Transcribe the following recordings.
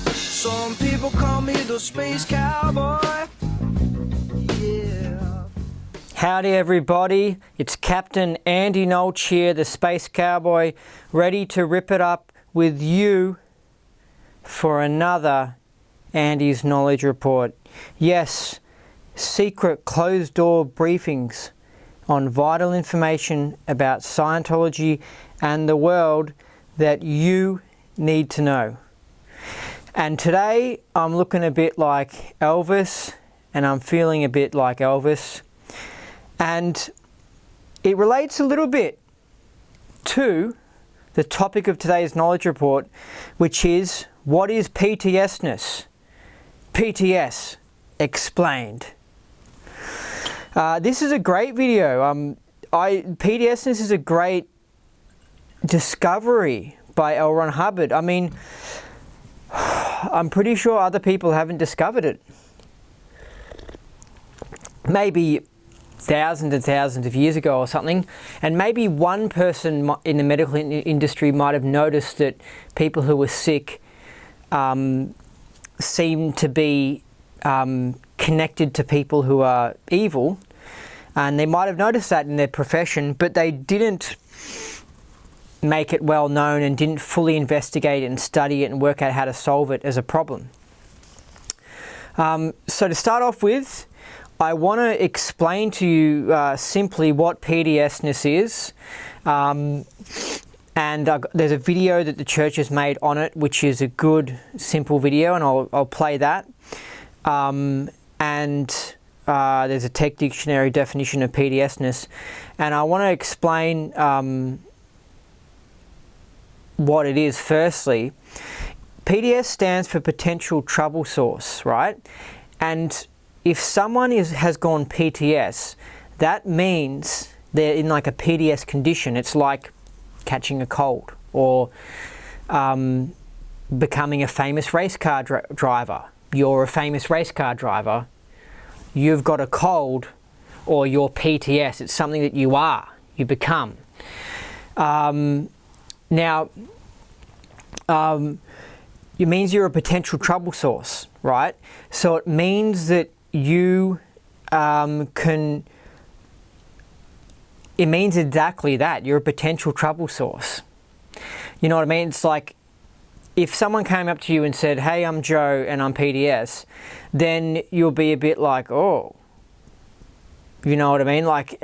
Some people call me the space cowboy. Yeah. Howdy everybody, it's Captain Andy Nolch here, the Space Cowboy, ready to rip it up with you for another Andy's Knowledge Report. Yes, secret closed-door briefings on vital information about Scientology and the world that you need to know. And today I'm looking a bit like Elvis, and I'm feeling a bit like Elvis. And it relates a little bit to the topic of today's Knowledge Report, which is, what is PTS-ness? PTS explained. This is a great video. PTS-ness is a great discovery by L. Ron Hubbard. I mean, I'm pretty sure other people haven't discovered it. Maybe thousands and thousands of years ago or something, and maybe one person in the medical industry might have noticed that people who were sick seem to be connected to people who are evil, and they might have noticed that in their profession, but they didn't make it well known and didn't fully investigate it and study it and work out how to solve it as a problem. So to start off with, I want to explain to you simply what PTS-ness is, and there's a video that the church has made on it, which is a good, simple video, and I'll play that. And there's a Tech Dictionary definition of PTS-ness, and I want to explain what it is. Firstly, PTS stands for potential trouble source, right? And if someone has gone PTS, that means they're in like a PTS condition. It's like catching a cold or becoming a famous race car driver. You're a famous race car driver. You've got a cold, or you're PTS. It's something that you are, you become. Now, it means you're a potential trouble source, right? So it means that you it means exactly that. You're a potential trouble source. You know what I mean? It's like if someone came up to you and said, hey, I'm Joe and I'm PTS, then you'll be a bit like, oh, you know what I mean? Like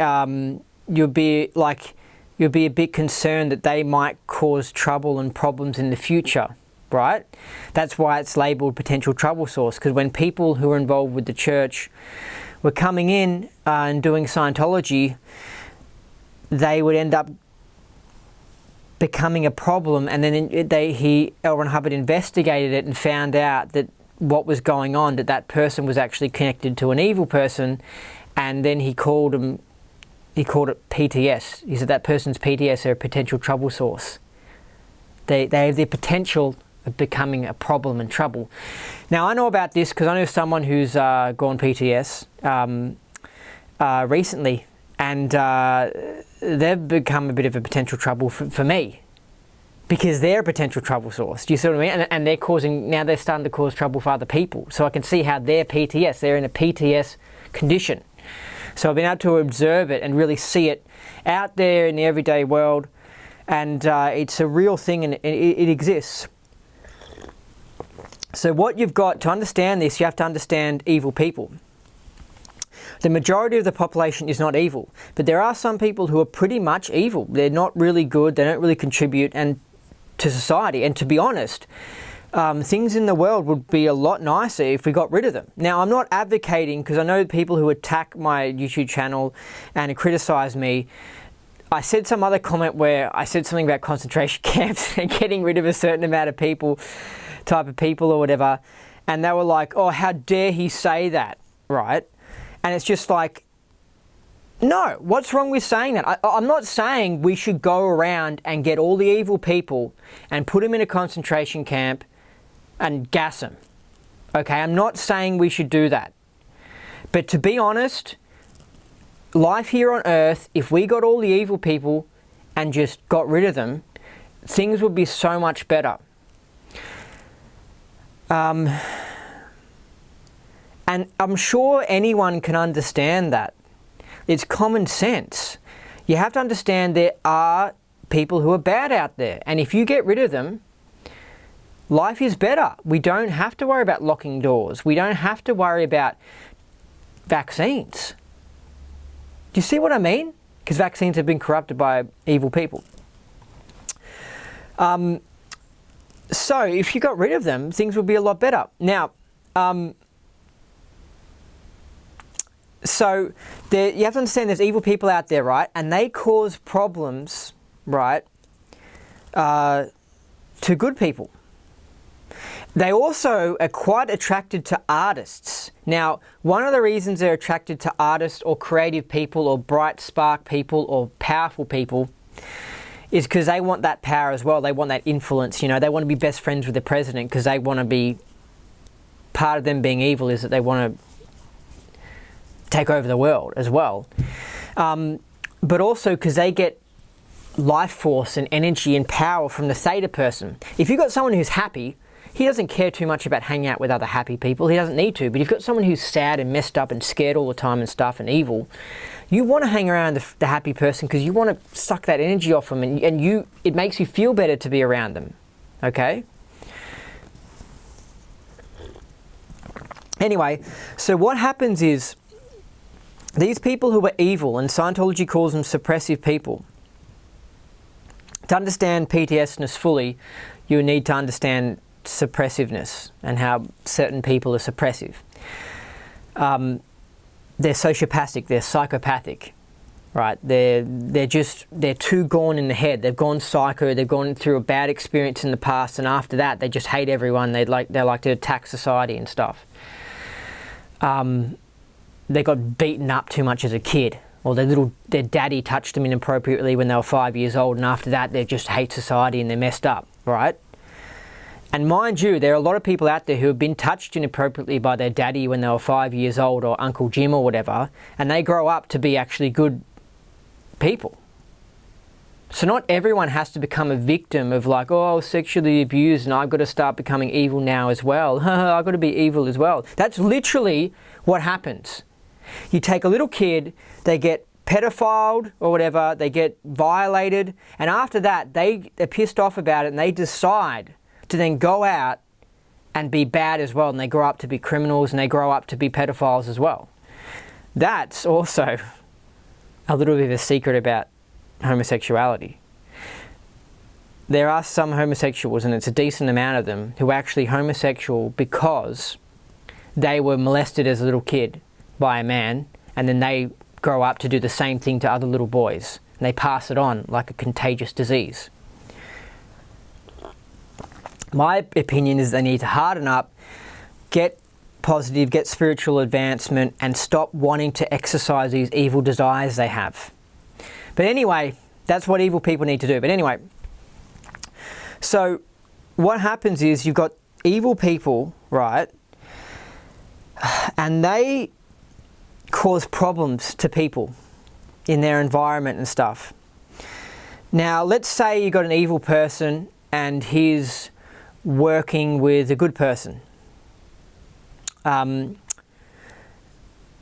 you'll be a bit concerned that they might cause trouble and problems in the future, right? That's why it's labelled potential trouble source, because when people who are involved with the church were coming in and doing Scientology, they would end up becoming a problem, and then L. Ron Hubbard investigated it and found out that what was going on, that person was actually connected to an evil person, and then he called it PTS. He said that person's PTS, they're a potential trouble source. They have the potential of becoming a problem and trouble. Now, I know about this because I know someone who's gone PTS recently, and they've become a bit of a potential trouble for me, because they're a potential trouble source. Do you see what I mean? And they're starting to cause trouble for other people. So I can see how they're PTS. They're in a PTS condition. So I've been able to observe it and really see it out there in the everyday world, and it's a real thing, and it exists. So what you've got to understand this, you have to understand evil people. The majority of the population is not evil, but there are some people who are pretty much evil. They're not really good, they don't really contribute to society, and to be honest, things in the world would be a lot nicer if we got rid of them. Now, I'm not advocating, because I know people who attack my YouTube channel and criticize me. I said some other comment where I said something about concentration camps and getting rid of a certain amount of people, type of people or whatever, and they were like, oh, how dare he say that, right? And it's just like, no, what's wrong with saying that? I'm not saying we should go around and get all the evil people and put them in a concentration camp and gas them. Okay, I'm not saying we should do that. But to be honest, life here on Earth, if we got all the evil people and just got rid of them, things would be so much better. And I'm sure anyone can understand that. It's common sense. You have to understand there are people who are bad out there. And if you get rid of them, life is better. We don't have to worry about locking doors. We don't have to worry about vaccines. Do you see what I mean? Because vaccines have been corrupted by evil people. So if you got rid of them, things would be a lot better. Now, so you have to understand there's evil people out there, right? And they cause problems, right, to good people. They also are quite attracted to artists. Now, one of the reasons they're attracted to artists or creative people or bright spark people or powerful people is because they want that power as well. They want that influence, you know. They want to be best friends with the president because they want to be, part of them being evil is that they want to take over the world as well. But also because they get life force and energy and power from the theta person. If you've got someone who's happy, he doesn't care too much about hanging out with other happy people. He doesn't need to. But if you've got someone who's sad and messed up and scared all the time and stuff and evil, you want to hang around the happy person because you want to suck that energy off them, and it makes you feel better to be around them. Okay? Anyway, so what happens is these people who are evil, and Scientology calls them suppressive people. To understand PTSness fully, you need to understand suppressiveness and how certain people are suppressive. They're sociopathic, they're psychopathic, right? They're too gone in the head. They've gone psycho, they've gone through a bad experience in the past, and after that they just hate everyone. They like to attack society and stuff. They got beaten up too much as a kid, or their daddy touched them inappropriately when they were 5 years old, and after that they just hate society and they're messed up, right? And mind you, there are a lot of people out there who have been touched inappropriately by their daddy when they were 5 years old, or Uncle Jim or whatever, and they grow up to be actually good people. So not everyone has to become a victim of like, oh, I was sexually abused and I've got to start becoming evil now as well. I've got to be evil as well. That's literally what happens. You take a little kid, they get pedophiled or whatever, they get violated, and after that they're pissed off about it and they decide to then go out and be bad as well, and they grow up to be criminals and they grow up to be pedophiles as well. That's also a little bit of a secret about homosexuality. There are some homosexuals, and it's a decent amount of them, who are actually homosexual because they were molested as a little kid by a man, and then they grow up to do the same thing to other little boys, and they pass it on like a contagious disease. My opinion is they need to harden up, get positive, get spiritual advancement, and stop wanting to exercise these evil desires they have. But anyway, that's what evil people need to do. But anyway, so what happens is you've got evil people, right? And they cause problems to people in their environment and stuff. Now, let's say you've got an evil person and he's working with a good person.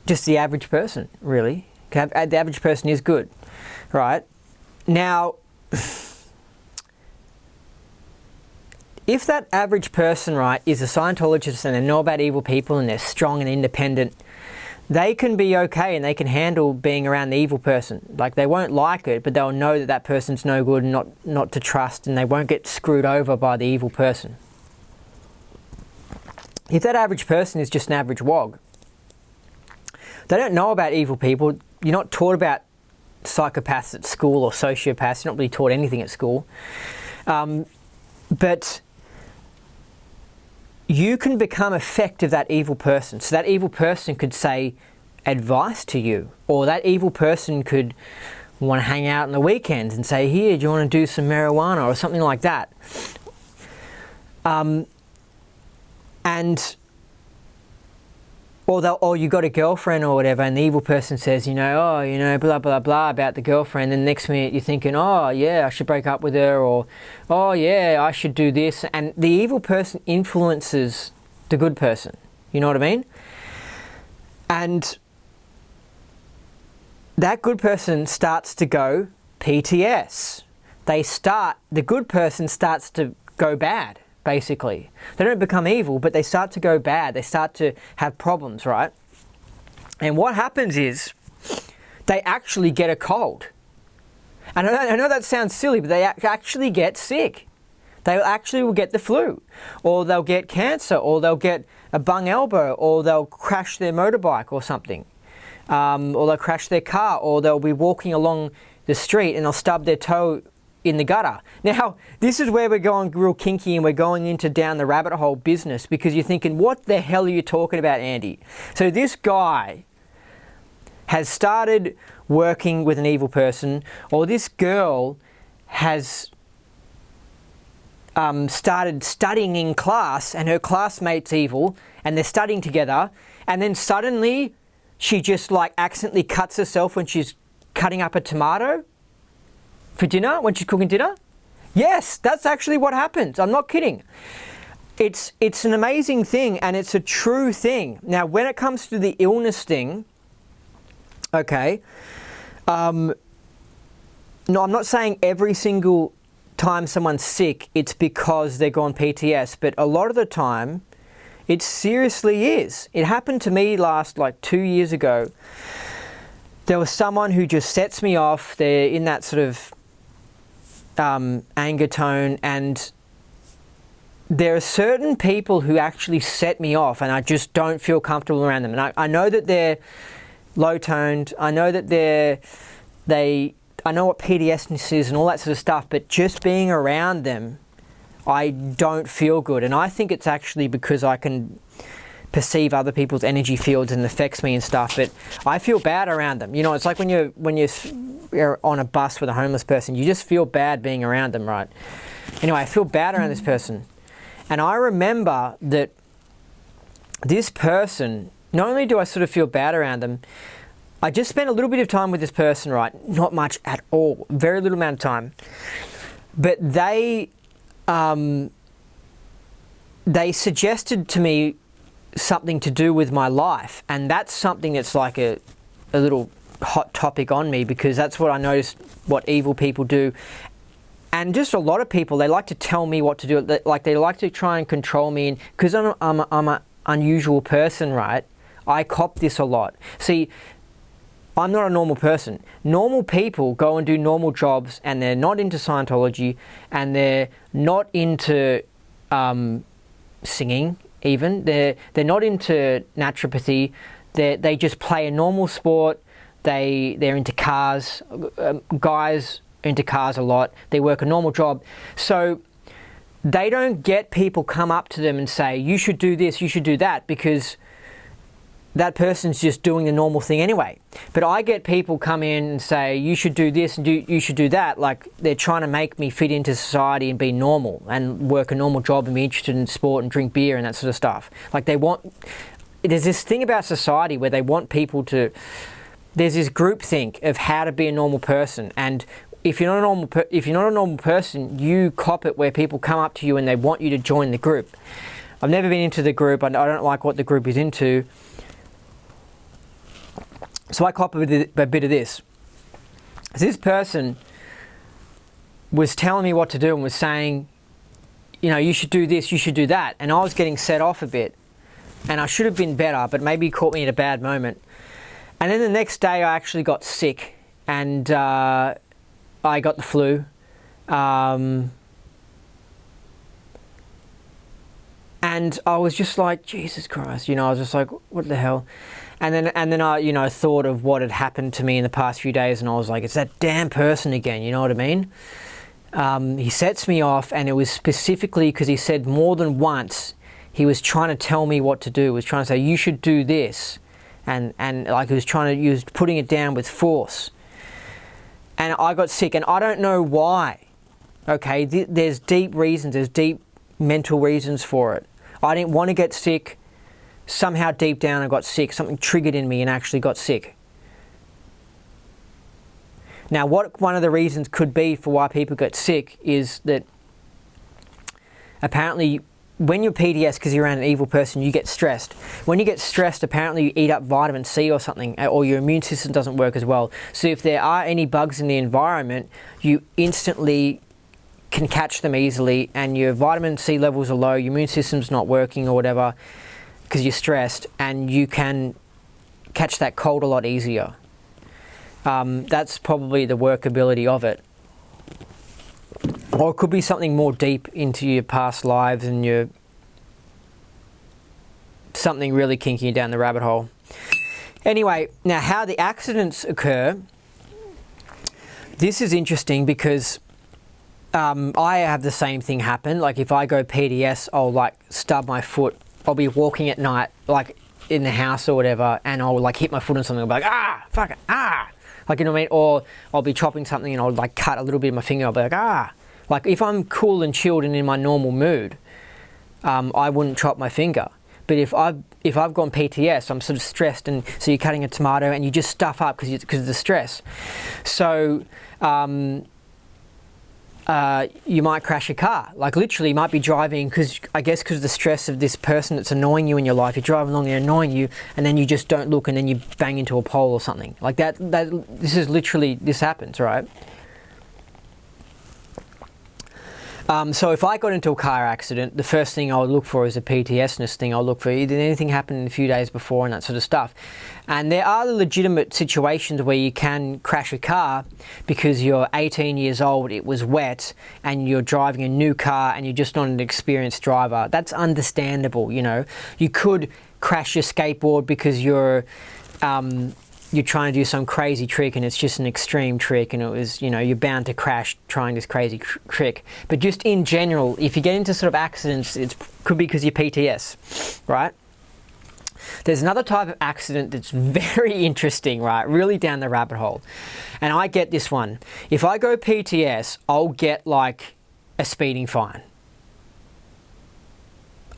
Just the average person, really. The average person is good, right? Now, if that average person, right, is a Scientologist and they know about evil people and they're strong and independent, they can be okay and they can handle being around the evil person. Like, they won't like it, but they'll know that that person's no good and not to trust, and they won't get screwed over by the evil person. If that average person is just an average wog, they don't know about evil people. You're not taught about psychopaths at school or sociopaths. You're not really taught anything at school. But you can become effect of that evil person. So that evil person could say advice to you, or that evil person could want to hang out on the weekends and say, here, do you want to do some marijuana or something like that? And or you got a girlfriend or whatever, and the evil person says, blah, blah, blah about the girlfriend. Then the next minute you're thinking, oh, yeah, I should break up with her, or, oh, yeah, I should do this. And the evil person influences the good person. You know what I mean? And that good person starts to go PTS. The good person starts to go bad. Basically, they don't become evil, but they start to go bad. They start to have problems, right? And what happens is they actually get a cold. And I know that sounds silly, but they actually get sick. They actually will get the flu, or they'll get cancer, or they'll get a bung elbow, or they'll crash their motorbike or something, or they'll crash their car, or they'll be walking along the street and they'll stub their toe in the gutter. Now, this is where we're going real kinky, and we're going into down the rabbit hole business, because you're thinking, what the hell are you talking about, Andy? So this guy has started working with an evil person, or this girl has started studying in class, and her classmate's evil, and they're studying together, and then suddenly she just like accidentally cuts herself when she's cutting up a tomato for dinner, when she's cooking dinner. Yes, that's actually what happens. I'm not kidding. It's an amazing thing, and it's a true thing. Now, when it comes to the illness thing, okay, no, I'm not saying every single time someone's sick, it's because they're gone PTS, but a lot of the time, it seriously is. It happened to me last, 2 years ago. There was someone who just sets me off. They're in that sort of anger tone, and there are certain people who actually set me off, and I just don't feel comfortable around them. And I know that they're low-toned. I know that I know what PTS is and all that sort of stuff, but just being around them, I don't feel good. And I think it's actually because I can perceive other people's energy fields and it affects me and stuff, but I feel bad around them. You know, it's like when you're on a bus with a homeless person, you just feel bad being around them, right? Anyway, I feel bad around this person. And I remember that this person, not only do I sort of feel bad around them, I just spent a little bit of time with this person, right? Not much at all, very little amount of time. But they suggested to me something to do with my life, and that's something that's like a little hot topic on me, because that's what I noticed what evil people do. And just a lot of people, they like to tell me what to do. They like to try and control me, and because I'm an unusual person, right? I cop this a lot. See, I'm not a normal person. Normal people go and do normal jobs, and they're not into Scientology, and they're not into singing even. They're not into naturopathy. They just play a normal sport. They're into cars. Guys are into cars a lot. They work a normal job. So they don't get people come up to them and say, you should do this, you should do that, because that person's just doing the normal thing anyway. But I get people come in and say, you should do this and you should do that. Like, they're trying to make me fit into society and be normal and work a normal job and be interested in sport and drink beer and that sort of stuff. Like, there's this thing about society where they want people to, there's this group think of how to be a normal person. And if you're not a normal person, you cop it where people come up to you and they want you to join the group. I've never been into the group. I don't like what the group is into. So I cop a bit of this. This person was telling me what to do and was saying, you should do this, you should do that. And I was getting set off a bit. And I should have been better, but maybe he caught me at a bad moment. And then the next day I actually got sick, and I got the flu. And I was just like, Jesus Christ, I was just like, what the hell? And then I, thought of what had happened to me in the past few days, and I was like, it's that damn person again, you know what I mean? He sets me off, and it was specifically because he said more than once, he was trying to tell me what to do. He was trying to say, you should do this. And like he was putting it down with force. And I got sick, and I don't know why. Okay, there's deep reasons, there's deep mental reasons for it. I didn't want to get sick, somehow deep down I got sick. Something triggered in me and actually got sick. Now, what one of the reasons could be for why people get sick is that apparently when you're PTS, because you're around an evil person, you get stressed. When you get stressed, apparently you eat up vitamin C or something, or your immune system doesn't work as well. So if there are any bugs in the environment, you instantly can catch them easily, and your vitamin C levels are low, your immune system's not working or whatever, because you're stressed, and you can catch that cold a lot easier. That's probably the workability of it. Or it could be something more deep into your past lives and your something really kinky you down the rabbit hole. Anyway, now how the accidents occur, this is interesting because I have the same thing happen. Like if I go PTS, I'll like stub my foot. I'll be walking at night, like in the house or whatever, and I'll like hit my foot on something. I'll be like, ah, fuck it, ah. Like, you know what I mean? Or I'll be chopping something and I'll like cut a little bit of my finger. I'll be like, ah. Like if I'm cool and chilled and in my normal mood, I wouldn't chop my finger. But if I've gone PTS, I'm sort of stressed, and so you're cutting a tomato and you just stuff up because of the stress. So you might crash a car. Like literally, you might be driving because of the stress of this person that's annoying you in your life. You're driving along, they're annoying you, and then you just don't look, and then you bang into a pole or something like that. This happens, right? So if I got into a car accident, the first thing I would look for is a PTSness thing. I'll look for did anything happen in a few days before and that sort of stuff. And there are legitimate situations where you can crash a car because you're 18 years old, it was wet, and you're driving a new car and you're just not an experienced driver. That's understandable, you know. You could crash your skateboard because you're trying to do some crazy trick and it's just an extreme trick, and it was, you know, you're bound to crash trying this crazy trick. But just in general, if you get into sort of accidents, it could be because you're PTS, right? There's another type of accident that's very interesting, right? Really down the rabbit hole. And I get this one. If I go PTS, I'll get like a speeding fine.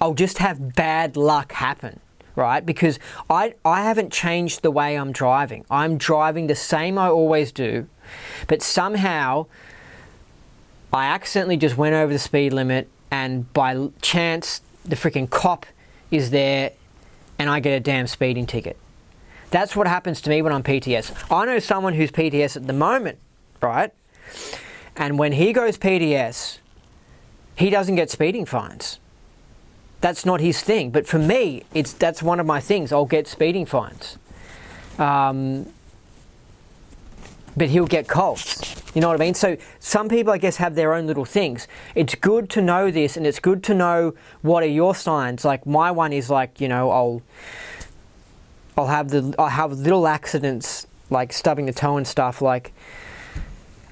I'll just have bad luck happen. Right? Because I haven't changed the way I'm driving. I'm driving the same I always do, but somehow I accidentally just went over the speed limit, and by chance the freaking cop is there and I get a damn speeding ticket. That's what happens to me when I'm PTS. I know someone who's PTS at the moment, right? And when he goes PTS, he doesn't get speeding fines. That's not his thing, but for me, that's one of my things. I'll get speeding fines, but he'll get colds. You know what I mean? So some people, I guess, have their own little things. It's good to know this, and it's good to know what are your signs. Like my one is like, you know, I'll have little accidents like stubbing the toe and stuff. Like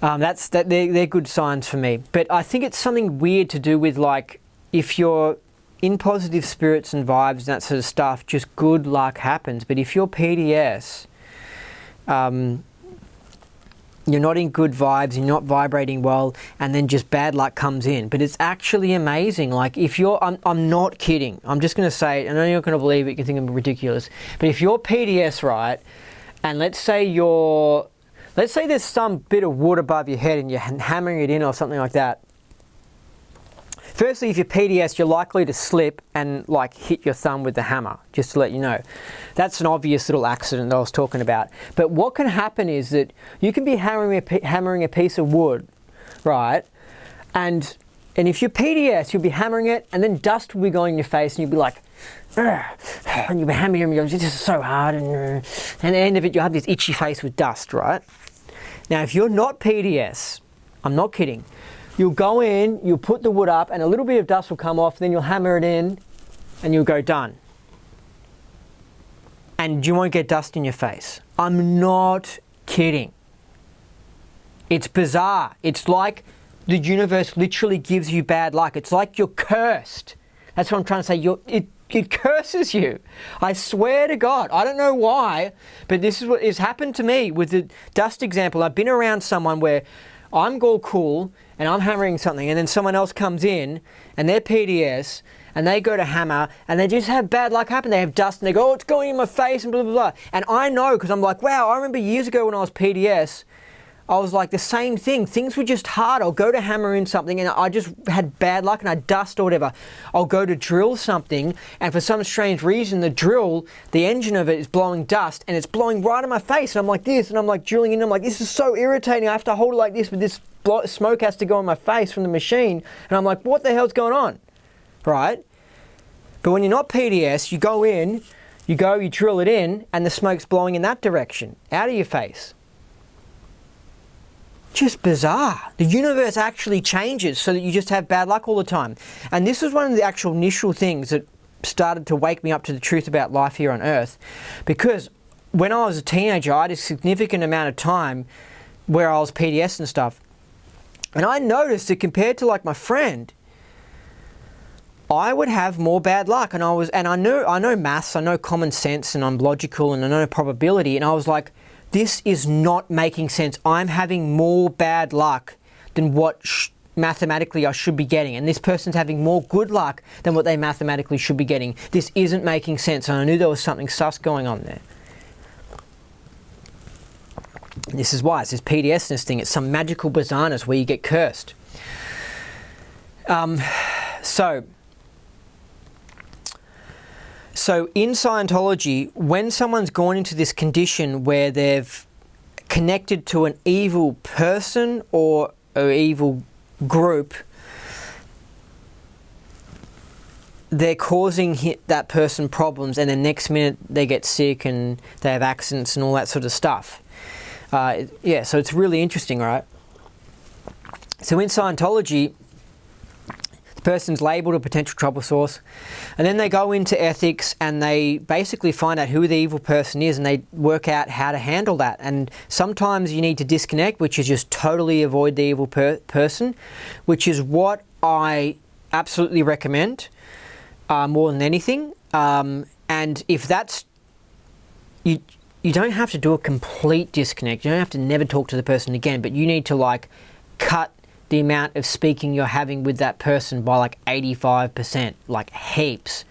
they're good signs for me. But I think it's something weird to do with like if you're in positive spirits and vibes and that sort of stuff, just good luck happens. But if you're PTS, you're not in good vibes, you're not vibrating well, and then just bad luck comes in. But it's actually amazing. Like if I'm not kidding. I'm just going to say, I know you're not going to believe it, you can think I'm ridiculous. But if you're PTS, right, and let's say there's some bit of wood above your head and you're hammering it in or something like that. Firstly, if you're PTS, you're likely to slip and like hit your thumb with the hammer, just to let you know. That's an obvious little accident that I was talking about. But what can happen is that you can be hammering a piece of wood, right? And if you're PTS, you'll be hammering it, and then dust will be going in your face, and you'll be like, "Ugh," and you'll be hammering it, this is so hard, and at the end of it, you'll have this itchy face with dust, right? Now, if you're not PTS, I'm not kidding, you'll go in, you'll put the wood up, and a little bit of dust will come off, then you'll hammer it in, and you'll go done. And you won't get dust in your face. I'm not kidding. It's bizarre. It's like the universe literally gives you bad luck. It's like you're cursed. That's what I'm trying to say. It curses you. I swear to God. I don't know why, but this is what has happened to me with the dust example. I've been around someone where I'm all cool and I'm hammering something, and then someone else comes in and they're PTS and they go to hammer and they just have bad luck happen. They have dust and they go, oh, it's going in my face and blah, blah, blah. And I know, because I'm like, wow, I remember years ago when I was PTS, I was like the same thing. Things were just hard. I'll go to hammer in something and I just had bad luck and I dust or whatever. I'll go to drill something and for some strange reason the drill, the engine of it is blowing dust and it's blowing right in my face. And I'm like this and I'm like drilling in and I'm like, this is so irritating. I have to hold it like this, but this smoke has to go in my face from the machine. And I'm like, what the hell's going on? Right? But when you're not PTS, you go in, you drill it in and the smoke's blowing in that direction, out of your face. Just bizarre. The universe actually changes so that you just have bad luck all the time. And this was one of the actual initial things that started to wake me up to the truth about life here on Earth. Because when I was a teenager, I had a significant amount of time where I was PTS and stuff. And I noticed that compared to like my friend, I would have more bad luck. And I know maths, I know common sense, and I'm logical, and I know probability. And I was like, this is not making sense. I'm having more bad luck than what mathematically I should be getting. And this person's having more good luck than what they mathematically should be getting. This isn't making sense. And I knew there was something sus going on there. And this is why. It's this PTSness thing. It's some magical bizarreness where you get cursed. So in Scientology, when someone's gone into this condition where they've connected to an evil person or an evil group, they're causing that person problems, and the next minute they get sick and they have accidents and all that sort of stuff. Yeah, so it's really interesting, right? So in Scientology, the person's labelled a potential trouble source, and then they go into ethics and they basically find out who the evil person is and they work out how to handle that. And sometimes you need to disconnect, which is just totally avoid the evil person, which is what I absolutely recommend more than anything. And if that's, you don't have to do a complete disconnect. You don't have to never talk to the person again, but you need to like cut the amount of speaking you're having with that person by like 85%, like heaps.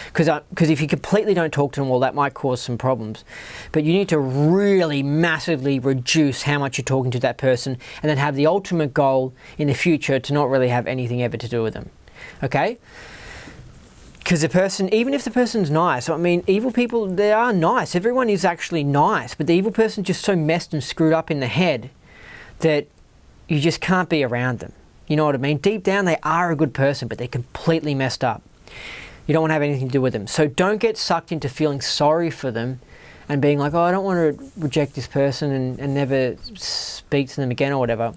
Because if you completely don't talk to them, well, that might cause some problems. But you need to really massively reduce how much you're talking to that person and then have the ultimate goal in the future to not really have anything ever to do with them. Okay? Because the person, even if the person's nice, I mean, evil people, they are nice. Everyone is actually nice, but the evil person's just so messed and screwed up in the head that you just can't be around them. You know what I mean? Deep down, they are a good person, but they're completely messed up. You don't want to have anything to do with them. So don't get sucked into feeling sorry for them and being like, oh, I don't want to reject this person and never speak to them again or whatever.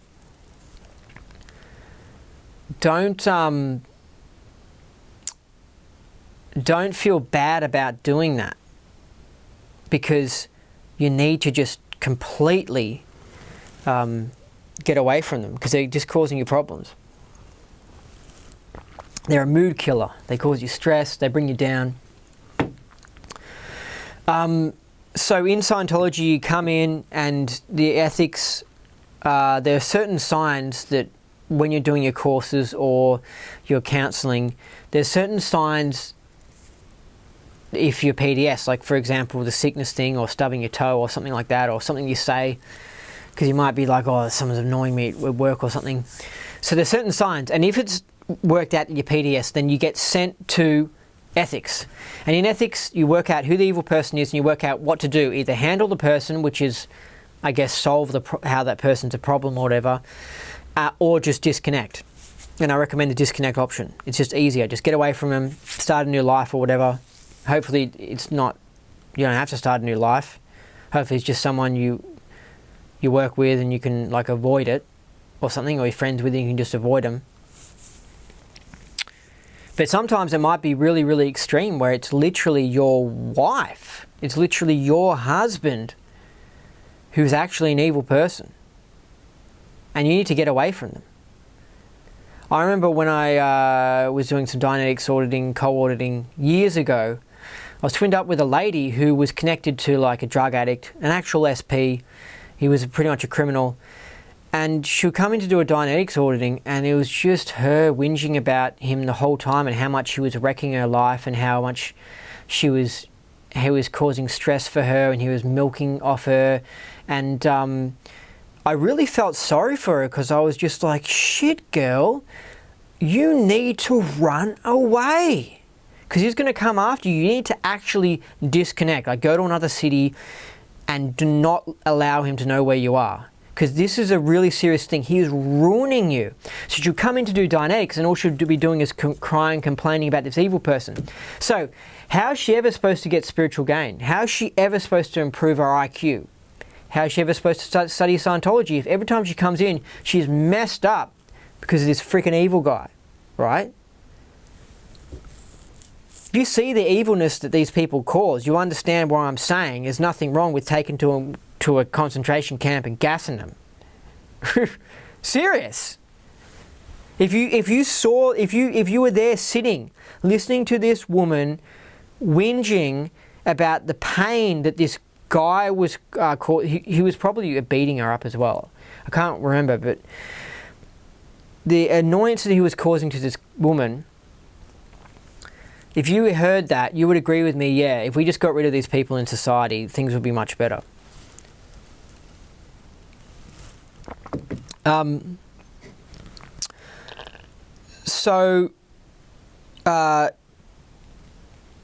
Don't feel bad about doing that, because you need to just completely get away from them, because they're just causing you problems. They're a mood killer. They cause you stress. They bring you down. So in Scientology, you come in and the ethics, there are certain signs that when you're doing your courses or your counselling, there's certain signs if you're PTS, like for example, the sickness thing or stubbing your toe or something like that, or something you say, because you might be like, oh, someone's annoying me at work or something. So there's certain signs, and if it's worked out in your PTS, then you get sent to ethics. And in ethics, you work out who the evil person is and you work out what to do. Either handle the person, which is, I guess, solve how that person's a problem or whatever, or just disconnect. And I recommend the disconnect option. It's just easier. Just get away from them, start a new life or whatever. Hopefully it's not, you don't have to start a new life. Hopefully it's just someone you work with and you can like avoid it, or something, or you're friends with you, you can just avoid them. But sometimes it might be really, really extreme, where it's literally your wife, it's literally your husband who's actually an evil person, and you need to get away from them. I remember when I was doing some Dynetics auditing, co-auditing years ago, I was twinned up with a lady who was connected to like a drug addict, an actual SP. He was pretty much a criminal. And she'll come in to do a Dianetics auditing, and it was just her whinging about him the whole time and how much he was wrecking her life and how much he was causing stress for her and he was milking off her. And I really felt sorry for her because I was just like, shit, girl, you need to run away because he's going to come after you. You need to actually disconnect. Like, go to another city and do not allow him to know where you are. Because this is a really serious thing. He is ruining you. So she'll come in to do Dianetics and all she'll be doing is crying, complaining about this evil person. So how is she ever supposed to get spiritual gain? How is she ever supposed to improve her IQ? How is she ever supposed to study Scientology if every time she comes in, she's messed up because of this freaking evil guy, right? If you see the evilness that these people cause, you understand what I'm saying. There's nothing wrong with taking to a concentration camp and gassing them. Serious. If you were there sitting, listening to this woman whinging about the pain that this guy was he was probably beating her up as well. I can't remember, but the annoyance that he was causing to this woman, if you heard that, you would agree with me, yeah, if we just got rid of these people in society, things would be much better.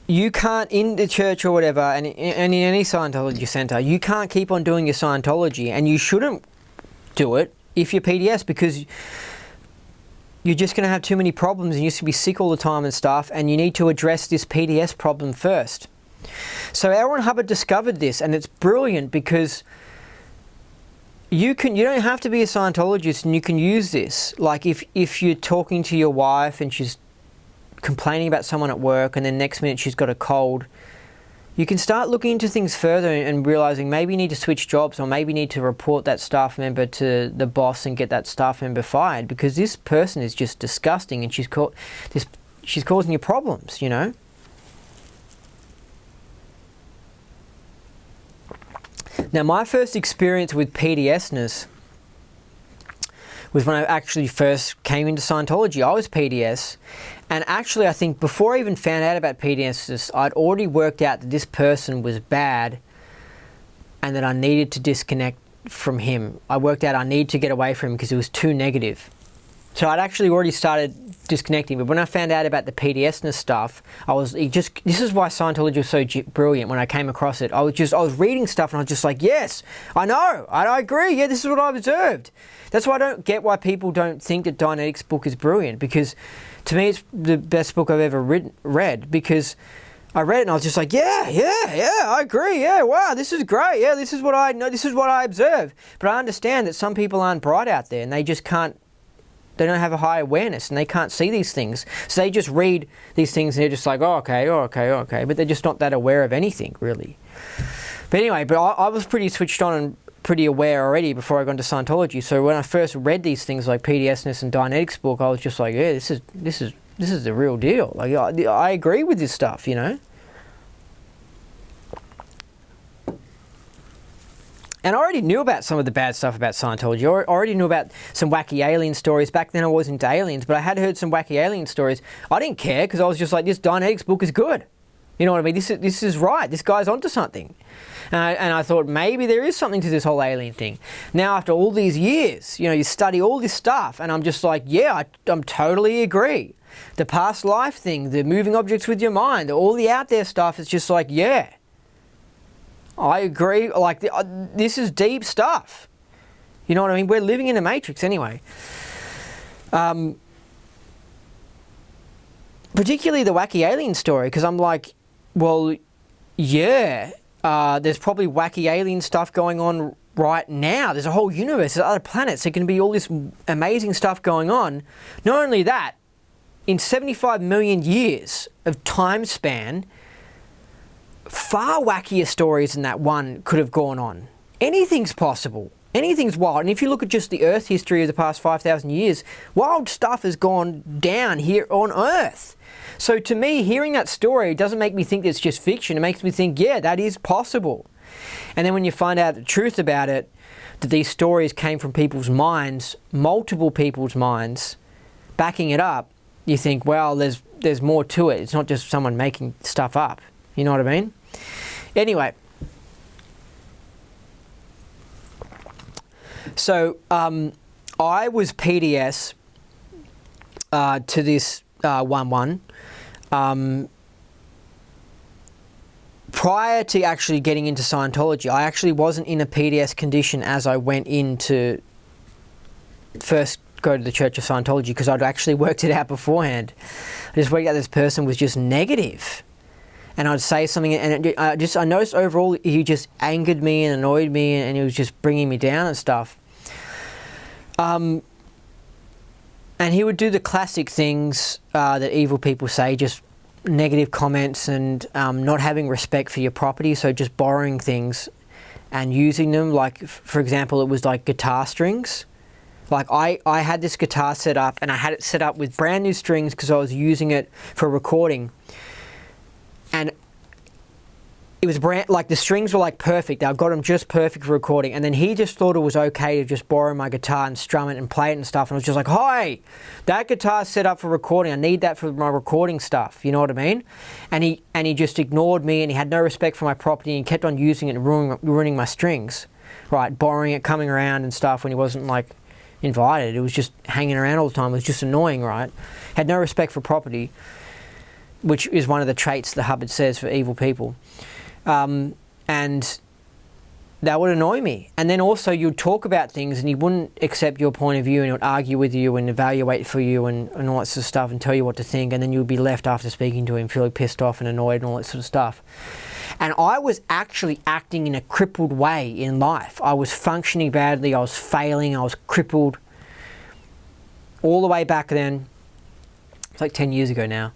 You can't, in the church or whatever, and in any Scientology center, you can't keep on doing your Scientology, and you shouldn't do it if you're PTS, because you're just going to have too many problems and you used to be sick all the time and stuff, and you need to address this PTS problem first. So L. Ron Hubbard discovered this, and it's brilliant because you don't have to be a Scientologist and you can use this. Like if you're talking to your wife and she's complaining about someone at work and then next minute she's got a cold, you can start looking into things further and realizing maybe you need to switch jobs, or maybe you need to report that staff member to the boss and get that staff member fired because this person is just disgusting and she's causing you problems, you know. Now, my first experience with PTSness was when I actually first came into Scientology. I was PTS, and actually I think before I even found out about PTSness, I'd already worked out that this person was bad and that I needed to disconnect from him. I worked out I needed to get away from him because it was too negative. So I'd actually already started disconnecting, but when I found out about the PTSness stuff, this is why Scientology was so brilliant when I came across it. I was reading stuff and I was just like, yes, I know, I agree, yeah, this is what I've observed. That's why I don't get why people don't think that Dianetics' book is brilliant, because to me it's the best book I've ever read, because I read it and I was just like, yeah, I agree, yeah, wow, this is great, yeah, this is what I know, this is what I observe. But I understand that some people aren't bright out there and they just can't, they don't have a high awareness and they can't see these things. So they just read these things and they're just like, oh, okay. But they're just not that aware of anything, really. But anyway, I was pretty switched on and pretty aware already before I got into Scientology. So when I first read these things like PTSness and Dianetics book, I was just like, yeah, this is the real deal. Like, I agree with this stuff, you know. And I already knew about some of the bad stuff about Scientology. I already knew about some wacky alien stories. Back then I was into aliens, but I had heard some wacky alien stories. I didn't care because I was just like, this Dianetics book is good. You know what I mean? This is right. This guy's onto something. And I thought maybe there is something to this whole alien thing. Now after all these years, you know, you study all this stuff and I'm just like, yeah, I'm totally agree. The past life thing, the moving objects with your mind, all the out there stuff, it's just like, yeah. I agree, like, this is deep stuff. You know what I mean? We're living in a matrix anyway. Particularly the wacky alien story, because I'm like, well, yeah, there's probably wacky alien stuff going on right now. There's a whole universe, there's other planets, there can be all this amazing stuff going on. Not only that, in 75 million years of time span, far wackier stories than that one could have gone on. Anything's possible. Anything's wild. And if you look at just the Earth history of the past 5,000 years, wild stuff has gone down here on Earth. So to me, hearing that story doesn't make me think it's just fiction. It makes me think, yeah, that is possible. And then when you find out the truth about it, that these stories came from people's minds, multiple people's minds, backing it up, you think, well, there's more to it. It's not just someone making stuff up. You know what I mean? Anyway, so I was PTS to this 1-1. Prior to actually getting into Scientology, I actually wasn't in a PTS condition as I went in to first go to the Church of Scientology, because I'd actually worked it out beforehand. I just worked out this person was just negative. And I'd say something, and I noticed overall he just angered me and annoyed me, and he was just bringing me down and stuff. And he would do the classic things that evil people say, just negative comments and not having respect for your property, so just borrowing things and using them. Like, for example, it was like guitar strings. Like I had this guitar set up, and I had it set up with brand new strings because I was using it for recording. And it was like the strings were like perfect. I got them just perfect for recording. And then he just thought it was okay to just borrow my guitar and strum it and play it and stuff. And I was just like, hi, that guitar's set up for recording. I need that for my recording stuff. You know what I mean? And he just ignored me, and he had no respect for my property, and kept on using it and ruining my strings. Right, borrowing it, coming around and stuff when he wasn't like invited. It was just hanging around all the time. It was just annoying, right? Had no respect for property, which is one of the traits that Hubbard says for evil people. And that would annoy me. And then also you'd talk about things and he wouldn't accept your point of view, and he would argue with you and evaluate for you and all that sort of stuff and tell you what to think, and then you'd be left after speaking to him feeling pissed off and annoyed and all that sort of stuff. And I was actually acting in a crippled way in life. I was functioning badly, I was failing, I was crippled. All the way back then. It's like 10 years ago now.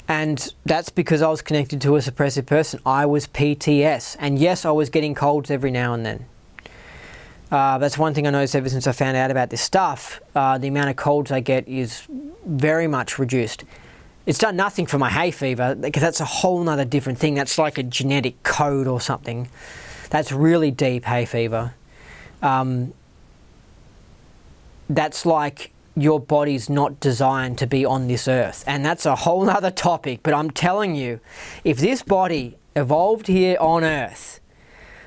And that's because I was connected to a suppressive person. I was PTS. And yes, I was getting colds every now and then. That's one thing I noticed ever since I found out about this stuff. The amount of colds I get is very much reduced. It's done nothing for my hay fever, because that's a whole nother different thing. That's like a genetic code or something. That's really deep, hay fever. That's like your body's not designed to be on this earth. And that's a whole nother topic. But I'm telling you, if this body evolved here on earth,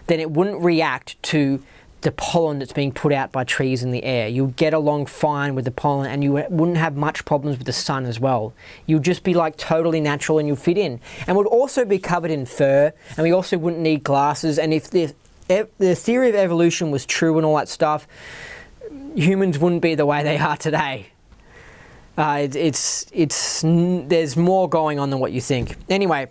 then it wouldn't react to the pollen that's being put out by trees in the air. You'd get along fine with the pollen, and you wouldn't have much problems with the sun as well. You'd just be like totally natural, and you'd fit in. And would also be covered in fur, and we also wouldn't need glasses. And if the theory of evolution was true and all that stuff, humans wouldn't be the way they are today. There's more going on than what you think. Anyway,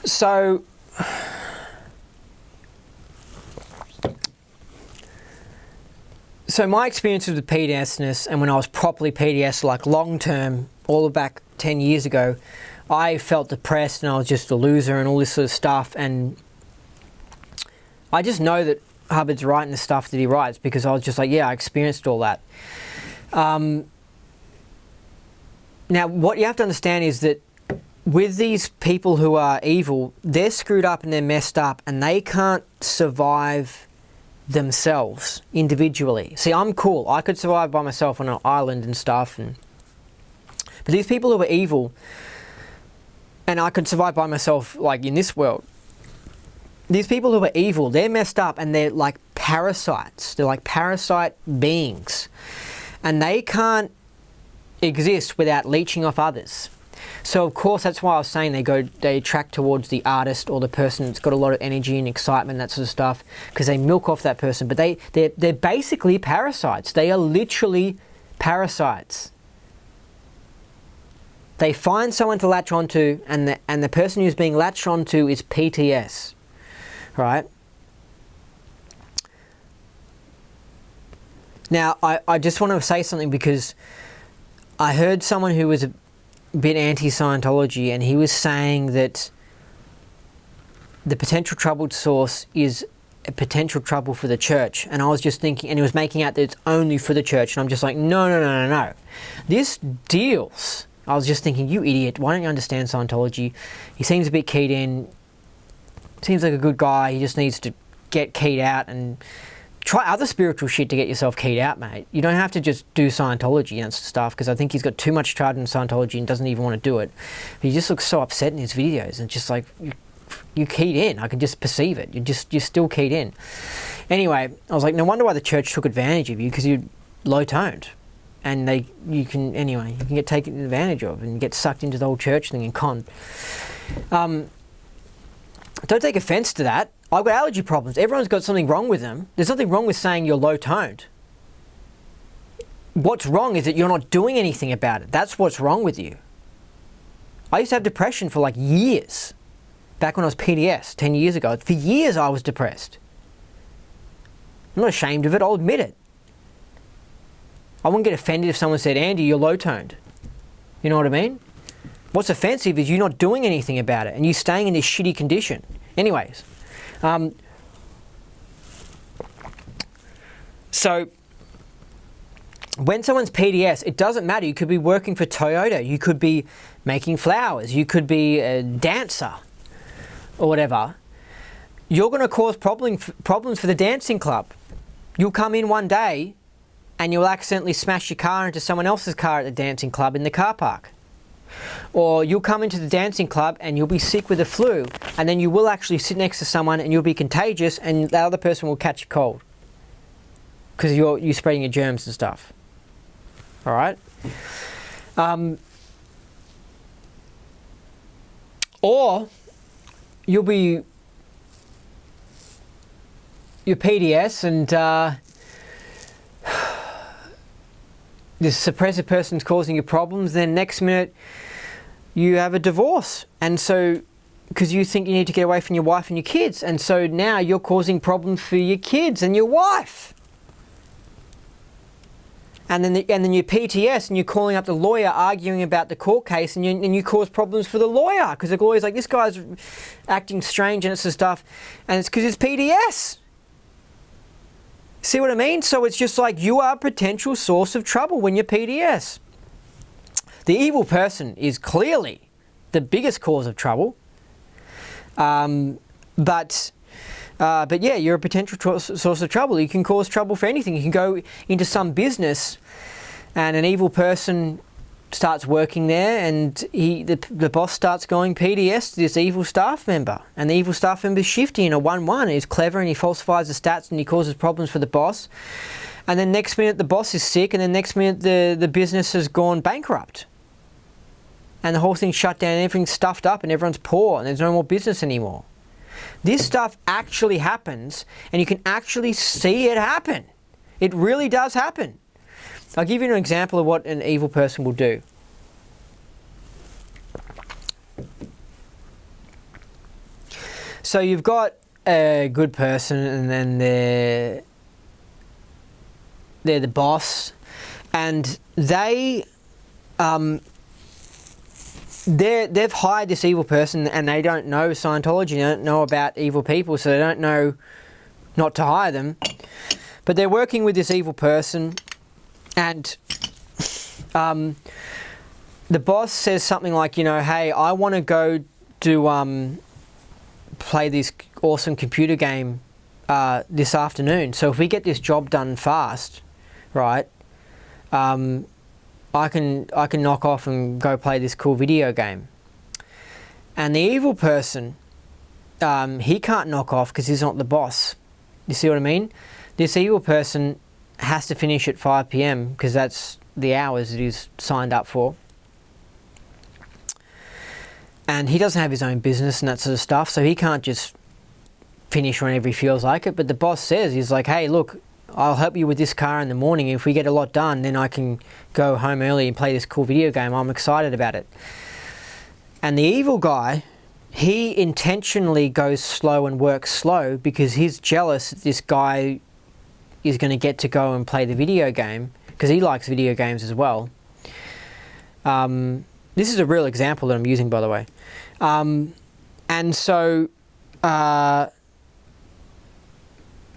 so my experience with the PTSness, and when I was properly PTS, like long term, all back 10 years ago, I felt depressed and I was just a loser and all this sort of stuff. And I just know that Hubbard's writing the stuff that he writes, because I was just like, yeah, I experienced all that. Now, what you have to understand is that with these people who are evil, they're screwed up and they're messed up, and they can't survive themselves individually. See, I'm cool. I could survive by myself on an island and stuff. But these people who are evil, and I could survive by myself like in this world, these people who are evil, they're messed up, and they're like parasites. They're like parasite beings. And they can't exist without leeching off others. So of course, that's why I was saying they track towards the artist or the person that's got a lot of energy and excitement, that sort of stuff, because they milk off that person. But they're basically parasites. They are literally parasites. They find someone to latch onto, and the person who's being latched onto is PTS. Right? Now, I just want to say something, because I heard someone who was a bit anti-Scientology, and he was saying that the potential troubled source is a potential trouble for the church. And I was just thinking, and he was making out that it's only for the church. And I'm just like, no. This deals I was just thinking, you idiot, why don't you understand Scientology? He seems a bit keyed in, seems like a good guy, he just needs to get keyed out and try other spiritual shit to get yourself keyed out, mate. You don't have to just do Scientology and stuff, because I think he's got too much tried in Scientology and doesn't even want to do it. But he just looks so upset in his videos, and just like, you keyed in. I can just perceive it. You're still keyed in. Anyway, I was like, no wonder why the church took advantage of you, because you're low-toned. And you can get taken advantage of and get sucked into the whole church thing and con. Don't take offense to that. I've got allergy problems. Everyone's got something wrong with them. There's nothing wrong with saying you're low-toned. What's wrong is that you're not doing anything about it. That's what's wrong with you. I used to have depression for like years. Back when I was PTS, 10 years ago. For years I was depressed. I'm not ashamed of it, I'll admit it. I wouldn't get offended if someone said, Andy, you're low-toned. You know what I mean? What's offensive is you not doing anything about it and you staying in this shitty condition. Anyways, so when someone's PTS, it doesn't matter. You could be working for Toyota, you could be making flowers, you could be a dancer or whatever. You're going to cause problems for the dancing club. You'll come in one day and you'll accidentally smash your car into someone else's car at the dancing club in the car park. Or you'll come into the dancing club and you'll be sick with the flu, and then you will actually sit next to someone and you'll be contagious, and that other person will catch a cold because you're spreading your germs and stuff. All right? Or you'll be your PTS and this suppressive person's causing you problems, then next minute you have a divorce. And so, because you think you need to get away from your wife and your kids, and so now you're causing problems for your kids and your wife. And then your PTS, and you're calling up the lawyer arguing about the court case, and you cause problems for the lawyer, because the lawyer's like, this guy's acting strange and it's the stuff, and it's because it's PTS. See what I mean? So it's just like you are a potential source of trouble when you're PTS. The evil person is clearly the biggest cause of trouble. But yeah, you're a potential source of trouble. You can cause trouble for anything. You can go into some business and an evil person starts working there, and the boss starts going PTS to this evil staff member, and the evil staff member is shifty and a 1-1. He's clever and he falsifies the stats and he causes problems for the boss, and then next minute the boss is sick, and then next minute the business has gone bankrupt and the whole thing's shut down and everything's stuffed up and everyone's poor and there's no more business anymore. This stuff actually happens, and you can actually see it happen. It really does happen. I'll give you an example of what an evil person will do. So you've got a good person, and then they're the boss, and they've hired this evil person, and they don't know Scientology, they don't know about evil people, so they don't know not to hire them. But they're working with this evil person, and the boss says something like, hey, I want to go to play this awesome computer game this afternoon. So if we get this job done fast, right, I can knock off and go play this cool video game. And the evil person, he can't knock off because he's not the boss. You see what I mean? This evil person has to finish at 5 p.m. because that's the hours that he's signed up for. And he doesn't have his own business and that sort of stuff, so he can't just finish whenever he feels like it. But the boss says, he's like, hey, look, I'll help you with this car in the morning. If we get a lot done, then I can go home early and play this cool video game. I'm excited about it. And the evil guy, he intentionally goes slow and works slow because he's jealous that this guy is going to get to go and play the video game, because he likes video games as well. This is a real example that I'm using, by the way. And so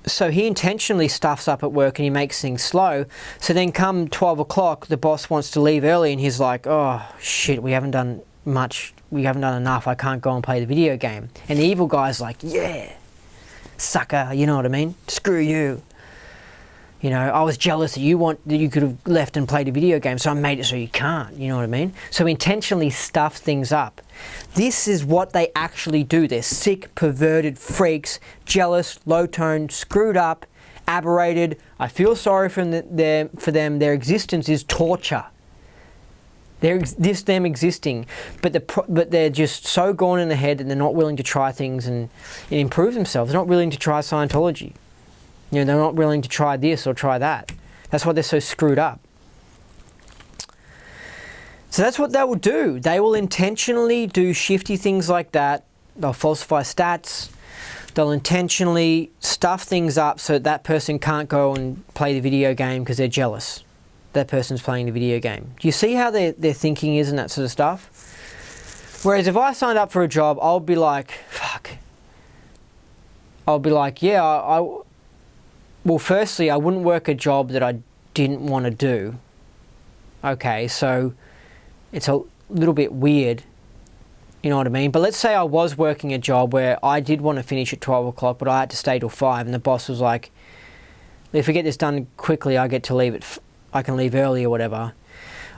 So he intentionally stuffs up at work and he makes things slow. So then come 12 o'clock, the boss wants to leave early and he's like, oh shit, we haven't done much, we haven't done enough, I can't go and play the video game. And the evil guy's like, yeah, sucker, you know what I mean? Screw you. You know, I was jealous that you could have left and played a video game, so I made it so you can't, you know what I mean? So intentionally stuff things up. This is what they actually do. They're sick, perverted freaks, jealous, low-tone, screwed up, aberrated. I feel sorry for them. Their existence is torture. This them existing, but they're just so gone in the head and they're not willing to try things and improve themselves. They're not willing to try Scientology. You know, they're not willing to try this or try that. That's why they're so screwed up. So that's what they will do. They will intentionally do shifty things like that. They'll falsify stats. They'll intentionally stuff things up so that person can't go and play the video game because they're jealous. That person's playing the video game. Do you see how their thinking is and that sort of stuff? Whereas if I signed up for a job, I'll be like, fuck. I'll be like, yeah, well, firstly, I wouldn't work a job that I didn't want to do. Okay, so it's a little bit weird, you know what I mean? But let's say I was working a job where I did want to finish at 12 o'clock, but I had to stay till 5, and the boss was like, if we get this done quickly, I get to leave I can leave early or whatever.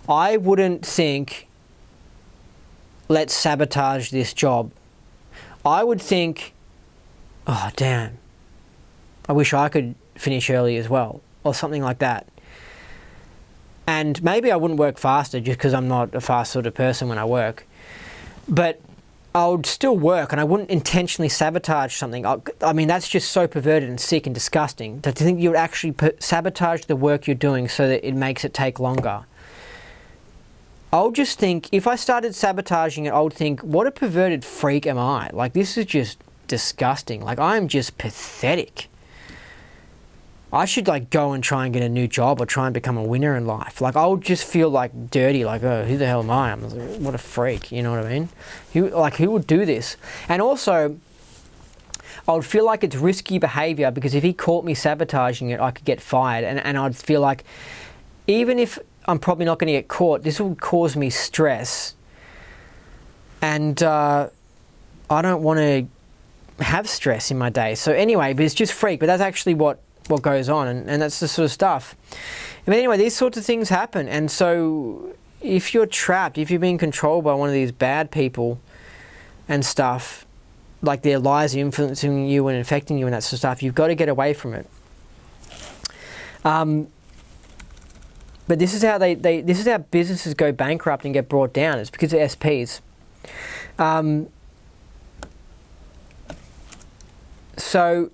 I wouldn't think, let's sabotage this job. I would think, oh, damn, I wish I could finish early as well, or something like that. And maybe I wouldn't work faster just because I'm not a fast sort of person when I work. But I would still work and I wouldn't intentionally sabotage something. I mean, that's just so perverted and sick and disgusting to think you would actually sabotage the work you're doing so that it makes it take longer. I'll just think, if I started sabotaging it, I would think, what a perverted freak am I? Like, this is just disgusting. Like, I'm just pathetic. I should like go and try and get a new job or try and become a winner in life. Like, I would just feel like dirty, like, oh, who the hell am I? I'm like, what a freak, you know what I mean? Who would do this? And also, I would feel like it's risky behavior because if he caught me sabotaging it, I could get fired. And I'd feel like, even if I'm probably not going to get caught, this will cause me stress. And I don't want to have stress in my day. So anyway, but it's just freak. But that's actually what goes on, and that's the sort of stuff. But anyway, these sorts of things happen. And so if you're trapped, if you're being controlled by one of these bad people and stuff, like their lies are influencing you and infecting you and that sort of stuff, you've got to get away from it. But this is how this is how businesses go bankrupt and get brought down. It's because of SPs. So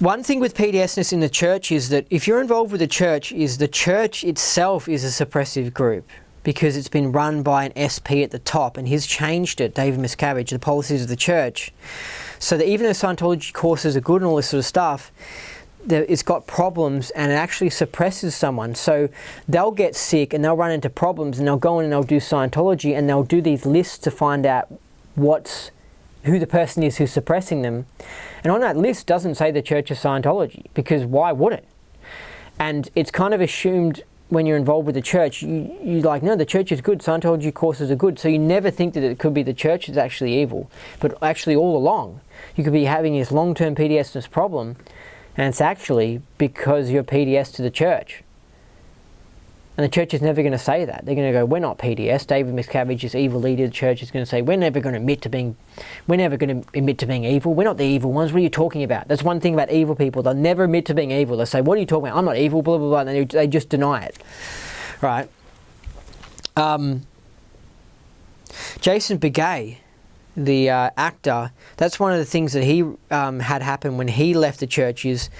one thing with PTSness in the church is that if you're involved with the church itself is a suppressive group because it's been run by an SP at the top, and he's changed it, David Miscavige, the policies of the church. So that even though Scientology courses are good and all this sort of stuff, it's got problems and it actually suppresses someone. So they'll get sick and they'll run into problems and they'll go in and they'll do Scientology and they'll do these lists to find out who the person is who's suppressing them. And on that list doesn't say the Church of Scientology, because why would it? And it's kind of assumed when you're involved with the church, you're like, no, the church is good, Scientology courses are good. So you never think that it could be the church that's actually evil. But actually all along, you could be having this long-term PTSness problem, and it's actually because you're PTS to the church. And the church is never going to say that. They're going to go, we're not PTS. David Miscavige is evil leader of the church is going to say, we're never going to admit to being evil. We're not the evil ones. What are you talking about? That's one thing about evil people. They'll never admit to being evil. They'll say, what are you talking about? I'm not evil, blah, blah, blah. And they just deny it. Right? Jason Begay, the actor, that's one of the things that he had happen when he left the church is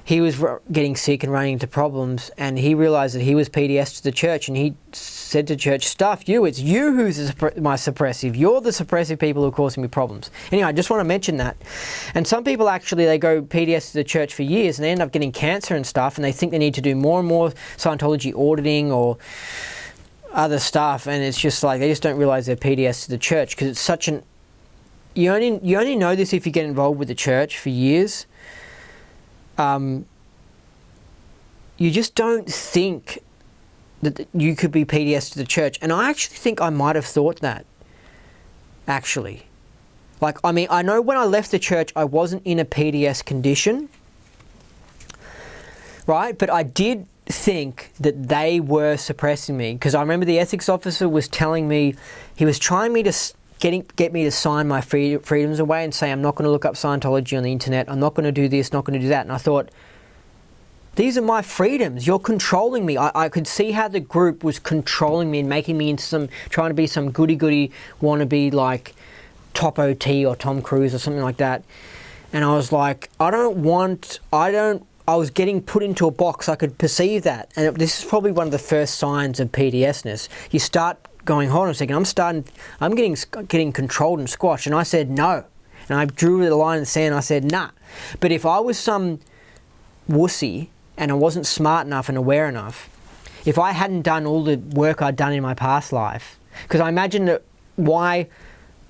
he was getting sick and running into problems, and he realized that he was PTS to the church, and he said to church, stuff you, it's you who's my suppressive. You're the suppressive people who are causing me problems. Anyway, I just want to mention that. And some people actually, they go PTS to the church for years and they end up getting cancer and stuff, and they think they need to do more and more Scientology auditing or other stuff, and it's just like they just don't realize they're PTS to the church, because it's such an... You only know this if you get involved with the church for years. you just don't think that you could be PTS to the church. And I actually think I might have thought that, actually. Like, I mean, I know when I left the church, I wasn't in a PTS condition, right? But I did think that they were suppressing me, because I remember the ethics officer was telling me, he was trying me to get me to sign my freedoms away and say, I'm not going to look up Scientology on the internet, I'm not going to do this, not going to do that. And I thought, these are my freedoms, you're controlling me. I could see how the group was controlling me and making me into some, trying to be some goody-goody wannabe like Top OT or Tom Cruise or something like that. And I was like, I was getting put into a box. I could perceive that. And this is probably one of the first signs of PTSness. You start going, hold on a second, I'm getting controlled and squashed. And I said no. And I drew the line in the sand and I said, nah. But if I was some wussy and I wasn't smart enough and aware enough, if I hadn't done all the work I'd done in my past life, because I imagine that why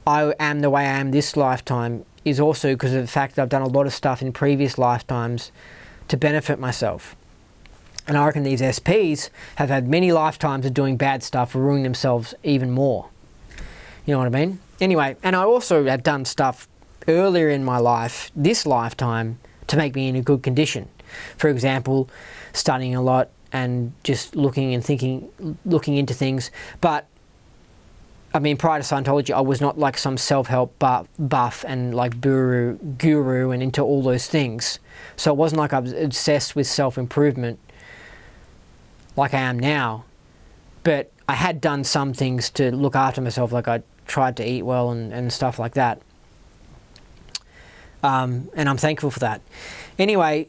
I am the way I am this lifetime is also because of the fact that I've done a lot of stuff in previous lifetimes to benefit myself. And I reckon these SPs have had many lifetimes of doing bad stuff, ruining themselves even more. You know what I mean? Anyway, and I also have done stuff earlier in my life, this lifetime, to make me in a good condition. For example, studying a lot and just looking into things. But I mean, prior to Scientology, I was not like some self-help buff and like guru and into all those things. So it wasn't like I was obsessed with self-improvement like I am now. But I had done some things to look after myself, like I tried to eat well and stuff like that. And I'm thankful for that. Anyway,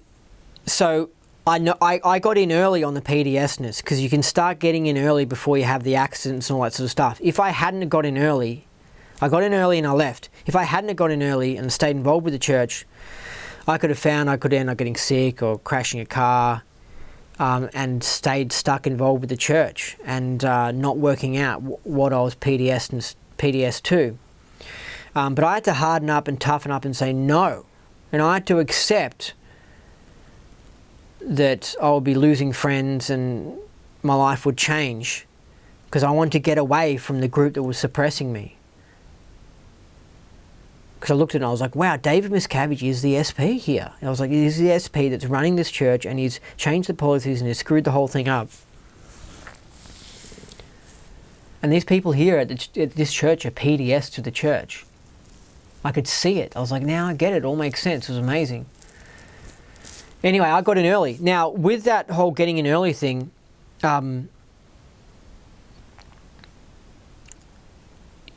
so I know I got in early on the PTSness, because you can start getting in early before you have the accidents and all that sort of stuff. If I hadn't got in early, I got in early and I left. If I hadn't got in early and stayed involved with the church, I could have found I could end up getting sick or crashing a car, and stayed stuck involved with the church and not working out what I was PTS to. But I had to harden up and toughen up and say no. And I had to accept that I would be losing friends and my life would change, because I wanted to get away from the group that was suppressing me. Because I looked at it and I was like, wow, David Miscavige is the SP here. And I was like, he's the SP that's running this church, and he's changed the policies and he's screwed the whole thing up. And these people here at this church are PTS to the church. I could see it. I was like, now I get it. It all makes sense. It was amazing. Anyway, I got in early. Now, with that whole getting in early thing,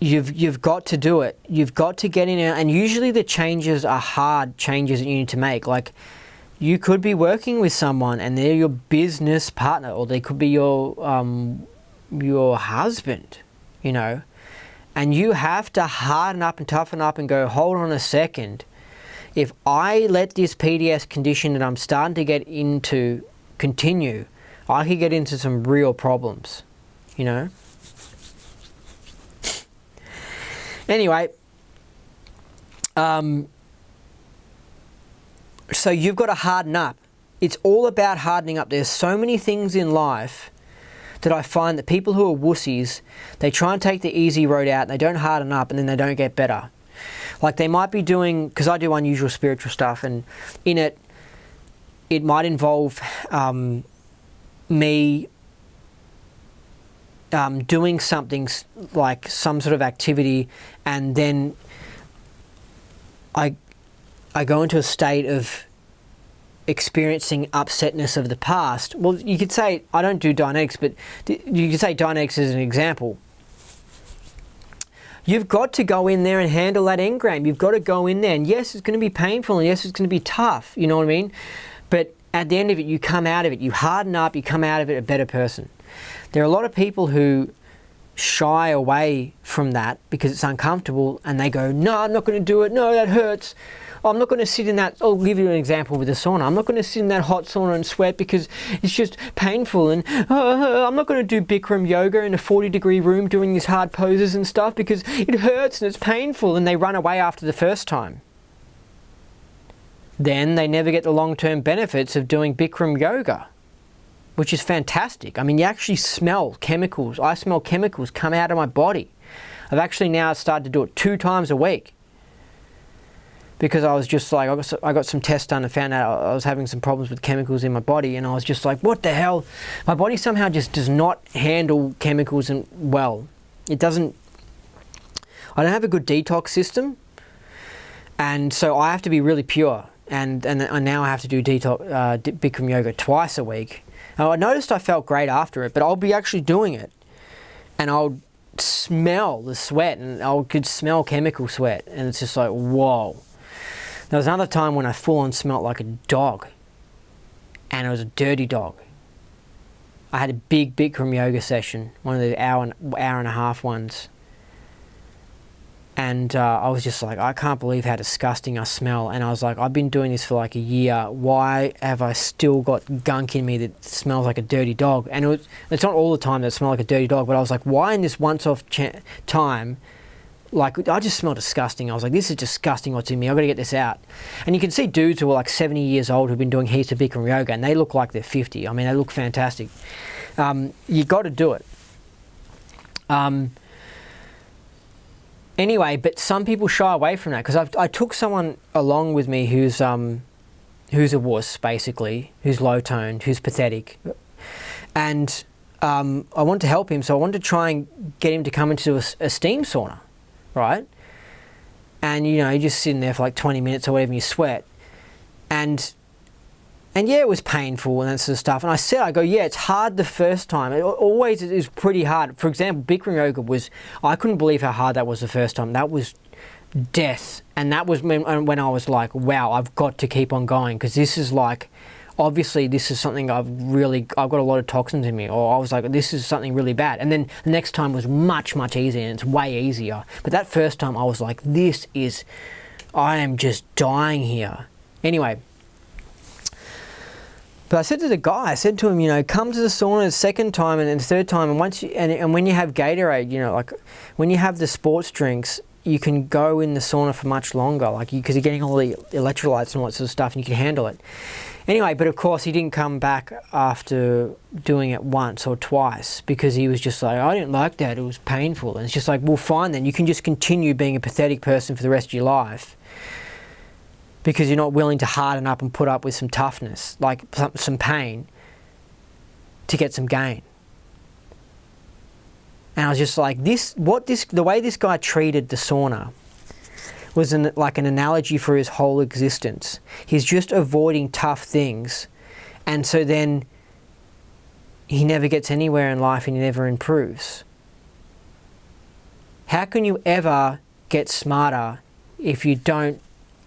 you've got to do it. You've got to get in, and usually the changes are hard changes that you need to make. Like, you could be working with someone and they're your business partner, or they could be your husband, you know, and you have to harden up and toughen up and go, hold on a second. If I let this PTS condition that I'm starting to get into continue, I could get into some real problems, you know. Anyway, so you've got to harden up. It's all about hardening up. There's so many things in life that I find that people who are wussies, they try and take the easy road out, and they don't harden up, and then they don't get better. Like, they might be doing, because I do unusual spiritual stuff, and in it might involve me doing something like some sort of activity, and then I go into a state of experiencing upsetness of the past. Well, you could say, I don't do Dianetics, but you could say Dianetics as an example. You've got to go in there and handle that engram. You've got to go in there, and yes, it's going to be painful, and yes, it's going to be tough, you know what I mean? But at the end of it, you come out of it, you harden up, you come out of it a better person. There are a lot of people who shy away from that because it's uncomfortable, and they go, no, I'm not going to do it, no, that hurts. I'm not going to sit in that, I'll give you an example with the sauna. I'm not going to sit in that hot sauna and sweat because it's just painful, and I'm not going to do Bikram yoga in a 40-degree room doing these hard poses and stuff because it hurts and it's painful, and they run away after the first time. then they never get the long-term benefits of doing Bikram yoga, which is fantastic. I mean, you actually smell chemicals. I smell chemicals come out of my body. I've actually now started to do it 2 times a week because I was just like, I got some tests done and found out I was having some problems with chemicals in my body, and I was just like, what the hell? My body somehow just does not handle chemicals well. It doesn't. I don't have a good detox system, and so I have to be really pure. And now I have to do Bikram yoga twice a week. Now, I noticed I felt great after it, but I'll be actually doing it, and I'll smell the sweat, and I could smell chemical sweat, and it's just like, whoa. There was another time when I full on smelled like a dog, and it was a dirty dog. I had a big Bikram yoga session, one of the hour and a half ones. And I was just like, I can't believe how disgusting I smell. And I was like, I've been doing this for like a year. Why have I still got gunk in me that smells like a dirty dog? And it's not all the time that I smell like a dirty dog, but I was like, why in this once-off time, like, I just smell disgusting. I was like, this is disgusting what's in me. I've got to get this out. And you can see dudes who are like 70 years old who've been doing heaps of Bikram yoga, and they look like they're 50. I mean, they look fantastic. You got to do it. Anyway, but some people shy away from that, because I took someone along with me who's a wuss, basically, who's low-toned, who's pathetic. And I wanted to help him, so I wanted to try and get him to come into a steam sauna, right? And, you know, you're just sitting there for like 20 minutes or whatever, and you sweat. And yeah, it was painful and that sort of stuff. And I go, yeah, it's hard the first time. It is pretty hard. For example, Bikram yoga I couldn't believe how hard that was the first time. That was death. And that was when I was like, wow, I've got to keep on going, because this is like, obviously this is something I've got a lot of toxins in me. Or I was like, this is something really bad. And then the next time was much, much easier, and it's way easier. But that first time I was like, I am just dying here. Anyway. But I said to the guy, you know, come to the sauna the second time and then the third time, and when you have Gatorade, you know, like when you have the sports drinks, you can go in the sauna for much longer, like because you're getting all the electrolytes and all that sort of stuff, and you can handle it. Anyway, but of course he didn't come back after doing it once or twice, because he was just like, I didn't like that, it was painful. And it's just like, well, fine then, you can just continue being a pathetic person for the rest of your life, because you're not willing to harden up and put up with some toughness, like some pain, to get some gain. And I was just like, the way this guy treated the sauna was like an analogy for his whole existence. He's just avoiding tough things, and so then he never gets anywhere in life and he never improves. How can you ever get smarter if you don't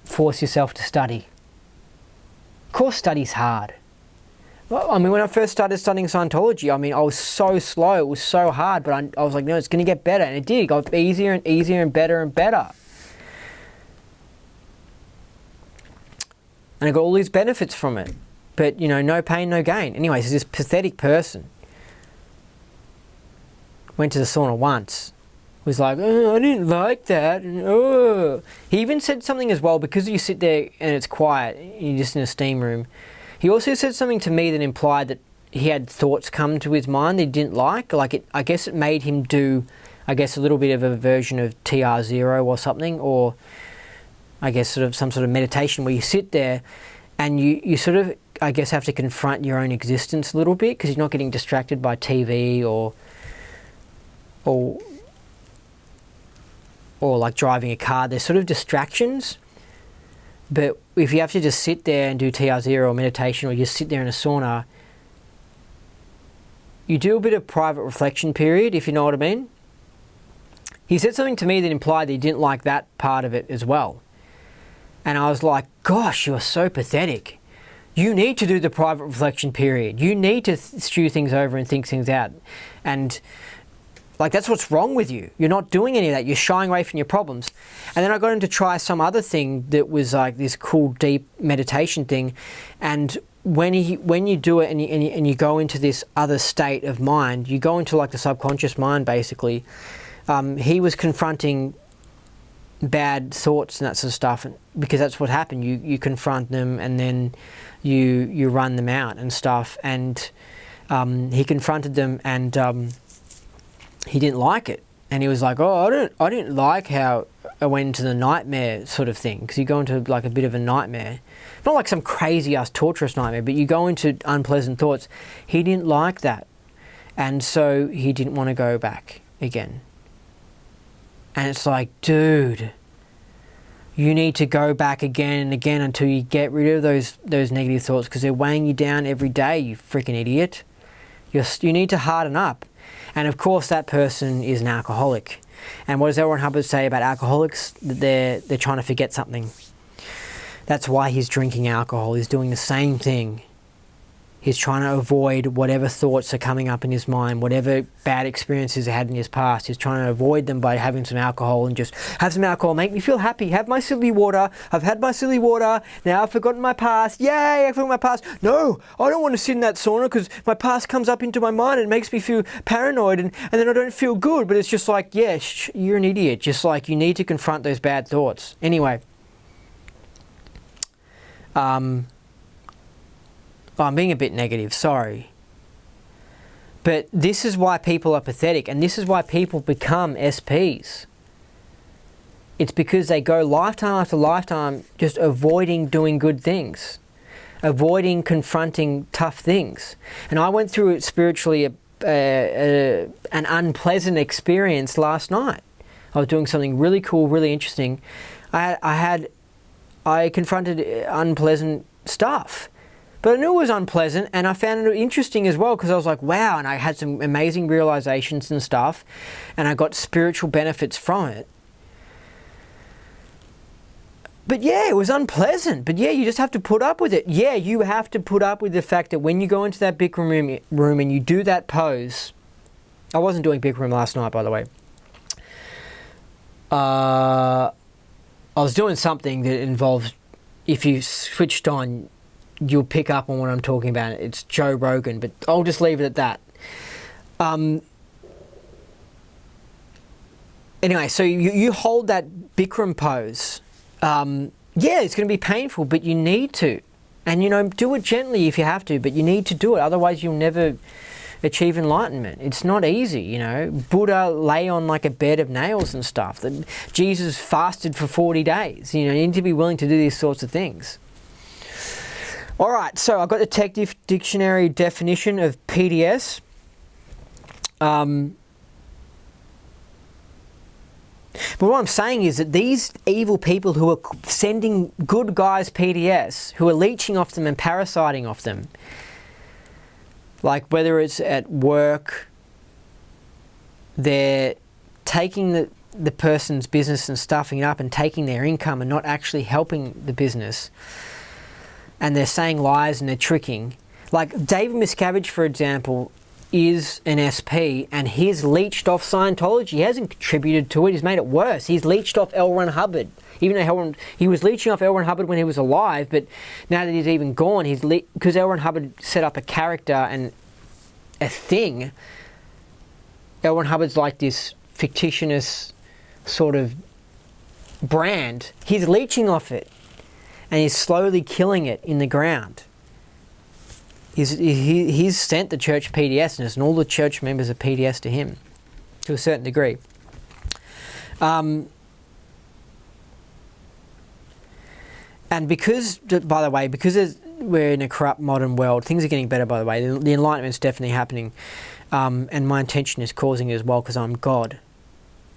force yourself to study? Of course, study's hard. I mean, when I first started studying Scientology, I mean, I was so slow, it was so hard, but I was like, no, it's going to get better, and it did. It got easier and easier and better and better. And I got all these benefits from it, but, you know, no pain, no gain. Anyway, so this pathetic person went to the sauna once, was like, oh, I didn't like that. Oh. He even said something as well, because you sit there and it's quiet, you're just in a steam room. He also said something to me that implied that he had thoughts come to his mind that he didn't like. I guess it made him do, a little bit of a version of TR0 or something, or I guess some sort of meditation where you sit there and you sort of, have to confront your own existence a little bit, because you're not getting distracted by TV or like driving a car. There's sort of distractions, but if you have to just sit there and do TR0 or meditation, or just sit there in a sauna, you do a bit of private reflection period, if you know what I mean. He said something to me that implied that he didn't like that part of it as well. And I was like, gosh, you are so pathetic. You need to do the private reflection period. You need to stew things over and think things out. And like, that's what's wrong with you. You're not doing any of that. You're shying away from your problems. And then I got him to try some other thing that was like this cool, deep meditation thing. And when you do it and you go into this other state of mind, you go into like the subconscious mind, basically. He was confronting bad thoughts and that sort of stuff, because that's what happened. You confront them, and then you run them out and stuff. And he confronted them, and he didn't like it, and he was like, "Oh, I didn't like how I went into the nightmare sort of thing," because you go into like a bit of a nightmare, not like some crazy ass torturous nightmare, but you go into unpleasant thoughts. He didn't like that, and so he didn't want to go back again. And it's like, dude, you need to go back again and again until you get rid of those negative thoughts, because they're weighing you down every day, you freaking idiot. You need to harden up. And of course that person is an alcoholic. And what does L. Ron Hubbard say about alcoholics? That they're trying to forget something. That's why he's drinking alcohol. He's doing the same thing. He's trying to avoid whatever thoughts are coming up in his mind, whatever bad experiences he had in his past. He's trying to avoid them by having some alcohol, and just have some alcohol, make me feel happy, have my silly water. I've had my silly water, now I've forgotten my past. Yay, I've forgotten my past. No, I don't want to sit in that sauna because my past comes up into my mind and it makes me feel paranoid, and then I don't feel good. But it's just like, yeah, you're an idiot. Just like, you need to confront those bad thoughts. Anyway. I'm being a bit negative, sorry. But this is why people are pathetic, and this is why people become SPs. It's because they go lifetime after lifetime just avoiding doing good things, avoiding confronting tough thing. And I went through it spiritually, an unpleasant experience last night. I was doing something really cool, really interesting. I confronted unpleasant stuff. But I knew it was unpleasant, and I found it interesting as well, because I was like, wow, and I had some amazing realizations and stuff, and I got spiritual benefits from it. But yeah, it was unpleasant. But yeah, you just have to put up with it. Yeah, you have to put up with the fact that when you go into that Bikram room and you do that pose, I wasn't doing Bikram last night, by the way. I was doing something that involves, if you switched on, you'll pick up on what I'm talking about. It's Joe Rogan, but I'll just leave it at that. Anyway, so you hold that Bikram pose. Yeah, it's going to be painful, but you need to. And, do it gently if you have to, but you need to do it. Otherwise, you'll never achieve enlightenment. It's not easy, Buddha lay on like a bed of nails and stuff. Jesus fasted for 40 days. You need to be willing to do these sorts of things. All right, so I've got the Tech Dictionary definition of PTS. But what I'm saying is that these evil people who are sending good guys PTS, who are leeching off them and parasiting off them, like whether it's at work, they're taking the person's business and stuffing it up and taking their income and not actually helping the business. And they're saying lies and they're tricking. Like David Miscavige, for example, is an SP, and he's leached off Scientology. He hasn't contributed to it. He's made it worse. He's leached off L. Ron Hubbard. Even though he was leeching off L. Ron Hubbard when he was alive, but now that he's even gone, because L. Ron Hubbard set up a character and a thing. L. Ron Hubbard's like this fictitious sort of brand. He's leeching off it. And he's slowly killing it in the ground. He's sent the church PTS, and all the church members are PTS to him, to a certain degree. And because, by the way, because we're in a corrupt modern world, things are getting better, by the way. The Enlightenment's definitely happening. And my intention is causing it as well, because I'm God.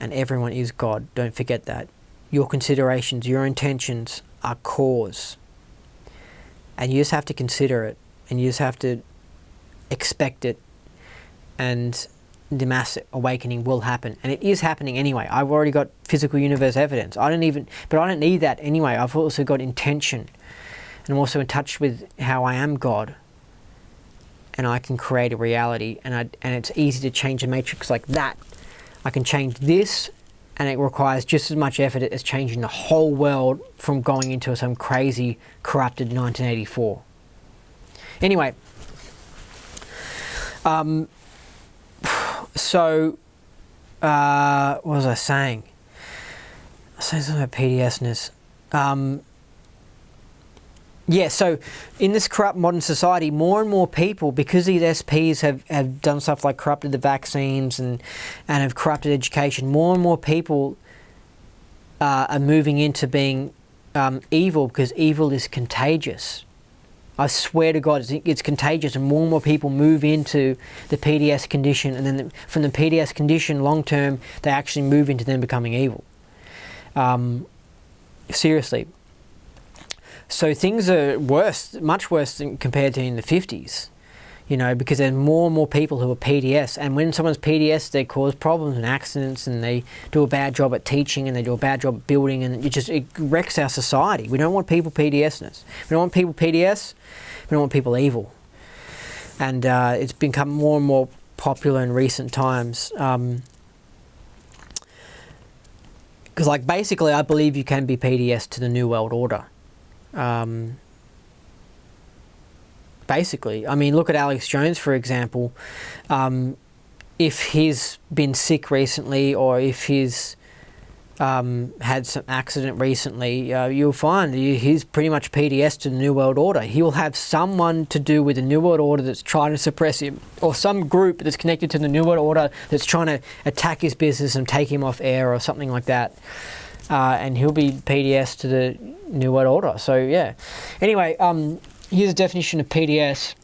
And everyone is God. Don't forget that. Your considerations, your intentions are cause, and you just have to consider it, and you just have to expect it, and the mass awakening will happen, and it is happening anyway. I've already got physical universe evidence. I don't need that anyway. I've also got intention, and I'm also in touch with how I am God, and I can create a reality, and it's easy to change a matrix like that. I can change this, and it requires just as much effort as changing the whole world from going into some crazy, corrupted 1984. Anyway, what was I saying? So something about PTSness. Yeah, so in this corrupt modern society, more and more people, because these SPs have done stuff like corrupted the vaccines and have corrupted education, more and more people are moving into being evil, because evil is contagious. I swear to God, it's contagious, and more people move into the PTS condition, and then from the PTS condition, long term, they actually move into them becoming evil. Seriously. So things are worse, much worse than compared to in the 50s, you know, because there's more and more people who are PTS, and when someone's PTS, they cause problems and accidents, and they do a bad job at teaching, and they do a bad job at building, and it wrecks our society. We don't want people PTSness. We don't want people PTS. We don't want people evil. And it's become more and more popular in recent times. Because, like, basically, I believe you can be PTS to the New World Order. Basically, I mean, look at Alex Jones, for example. If he's been sick recently, or if he's had some accident recently, you'll find he's pretty much PTS to the New World Order. He will have someone to do with the New World Order that's trying to suppress him, or some group that's connected to the New World Order that's trying to attack his business and take him off air or something like that. And he'll be PTS to the New World Order. So yeah. Anyway, here's a definition of PTS.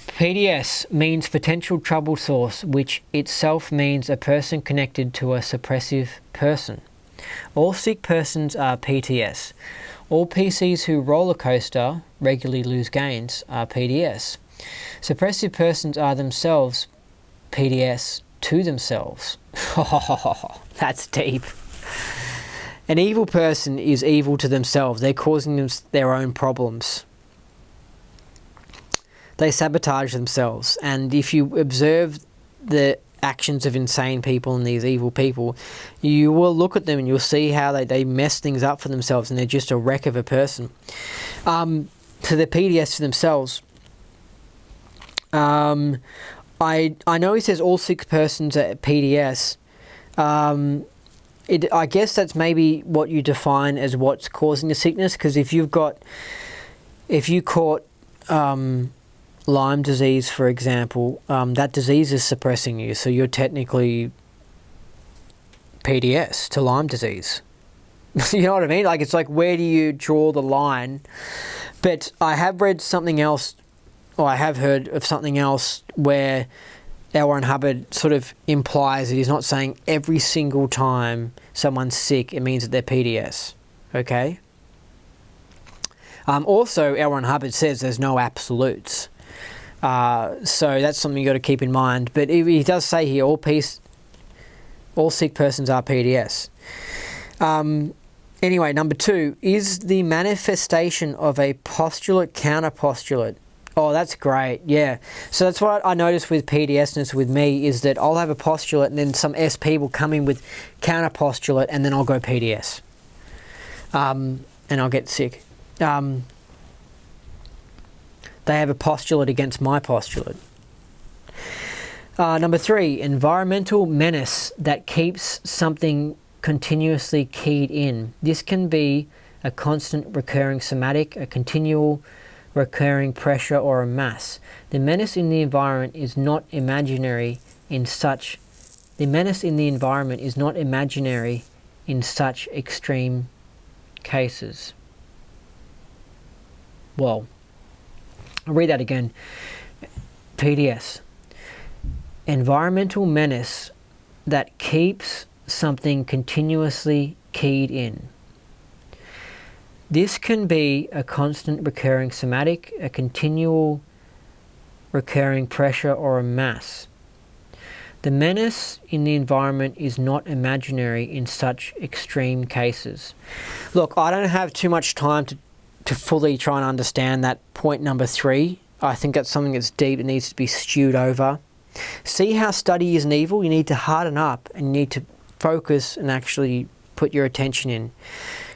PTS means potential trouble source, which itself means a person connected to a suppressive person. All sick persons are PTS. All PCs who roller coaster regularly lose gains are PTS. Suppressive persons are themselves PTS to themselves. That's deep. An evil person is evil to themselves. They're causing them their own problems. They sabotage themselves. And if you observe the actions of insane people and these evil people, you will look at them and you'll see how they mess things up for themselves, and they're just a wreck of a person. So they're PTS to themselves. I know he says all sick persons are PTS. I guess that's maybe what you define as what's causing the sickness, because if you caught Lyme disease, for example, that disease is suppressing you, so you're technically PTS to Lyme disease. You know what I mean? Like, it's like, where do you draw the line? But I have read something else, or I have heard of something else where L. Ron Hubbard sort of implies that he's not saying every single time someone's sick, it means that they're PTS. Okay? Also, L. Ron Hubbard says there's no absolutes. So that's something you got to keep in mind. But he does say here, all sick persons are PTS. Anyway, number 2 is the manifestation of a postulate counterpostulate. Oh, that's great. Yeah. So that's what I noticed with PTSness with me, is that I'll have a postulate and then some SP will come in with counterpostulate, and then I'll go PTS. And I'll get sick. They have a postulate against my postulate. Number 3, environmental menace that keeps something continuously keyed in. This can be a constant recurring somatic, a continual recurring pressure, or a mass. The menace in the environment is not imaginary in such extreme cases. Well, I'll read that again. PTS. Environmental menace that keeps something continuously keyed in. This can be a constant recurring somatic, a continual recurring pressure, or a mass. The menace in the environment is not imaginary in such extreme cases. Look, I don't have too much time to fully try and understand that point number 3. I think that's something that's deep and needs to be stewed over. See how study isn't evil? You need to harden up and you need to focus and actually put your attention in.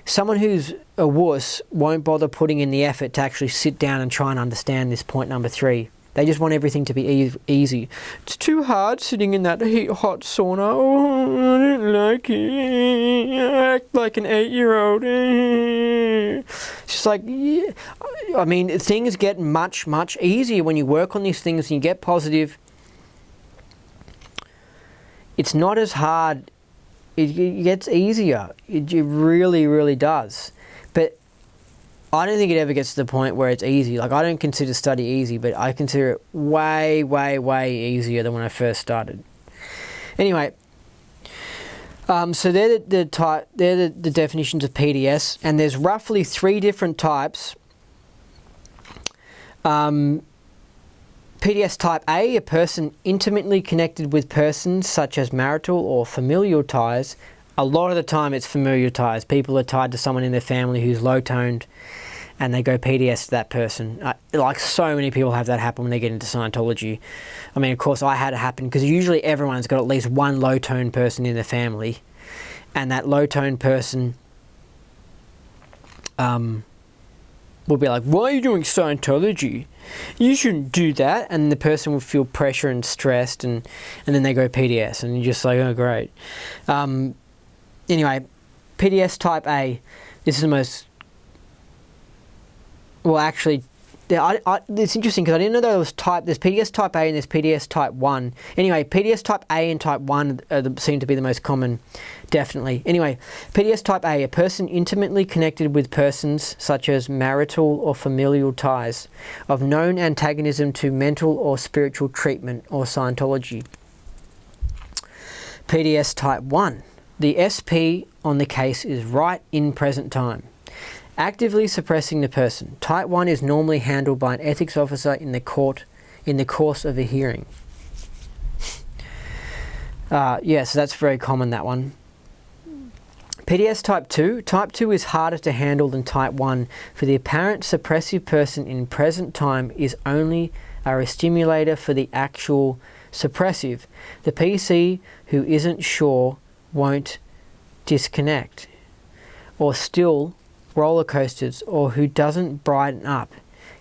Someone who's a wuss won't bother putting in the effort to actually sit down and try and understand this point number 3. They just want everything to be easy. It's too hard sitting in that hot sauna. Oh, I don't like it. I act like an 8-year-old. It's just like, yeah. I mean, things get much, much easier when you work on these things and you get positive. It's not as hard. It gets easier. It really, really does. But I don't think it ever gets to the point where it's easy. Like, I don't consider study easy, but I consider it way, way, way easier than when I first started. Anyway, so they're the definitions of PTS, and there's roughly 3 different types. PTS type A, a person intimately connected with persons such as marital or familial ties. A lot of the time it's familial ties. People are tied to someone in their family who's low-toned and they go PTS to that person. Like, so many people have that happen when they get into Scientology. I mean, of course, I had it happen because usually everyone's got at least one low-toned person in their family, and that low-toned person will be like, why are you doing Scientology? You shouldn't do that. And the person will feel pressure and stressed, and then they go PTS, and you're just like, oh, great. Anyway, PTS type A, this is the most, well, actually, it's interesting because I didn't know there's PTS type A and there's PTS type 1. Anyway, PTS type A and type 1 seem to be the most common, definitely. Anyway, PTS type A, a person intimately connected with persons such as marital or familial ties, of known antagonism to mental or spiritual treatment or Scientology. PTS type 1, the SP on the case is right in present time. Actively suppressing the person. Type 1 is normally handled by an ethics officer in the court in the course of a hearing. So that's very common, that one. PTS type 2. Type 2 is harder to handle than type 1, for the apparent suppressive person in present time is only a stimulator for the actual suppressive. The PC who isn't sure won't disconnect, or still roller coasters, or who doesn't brighten up,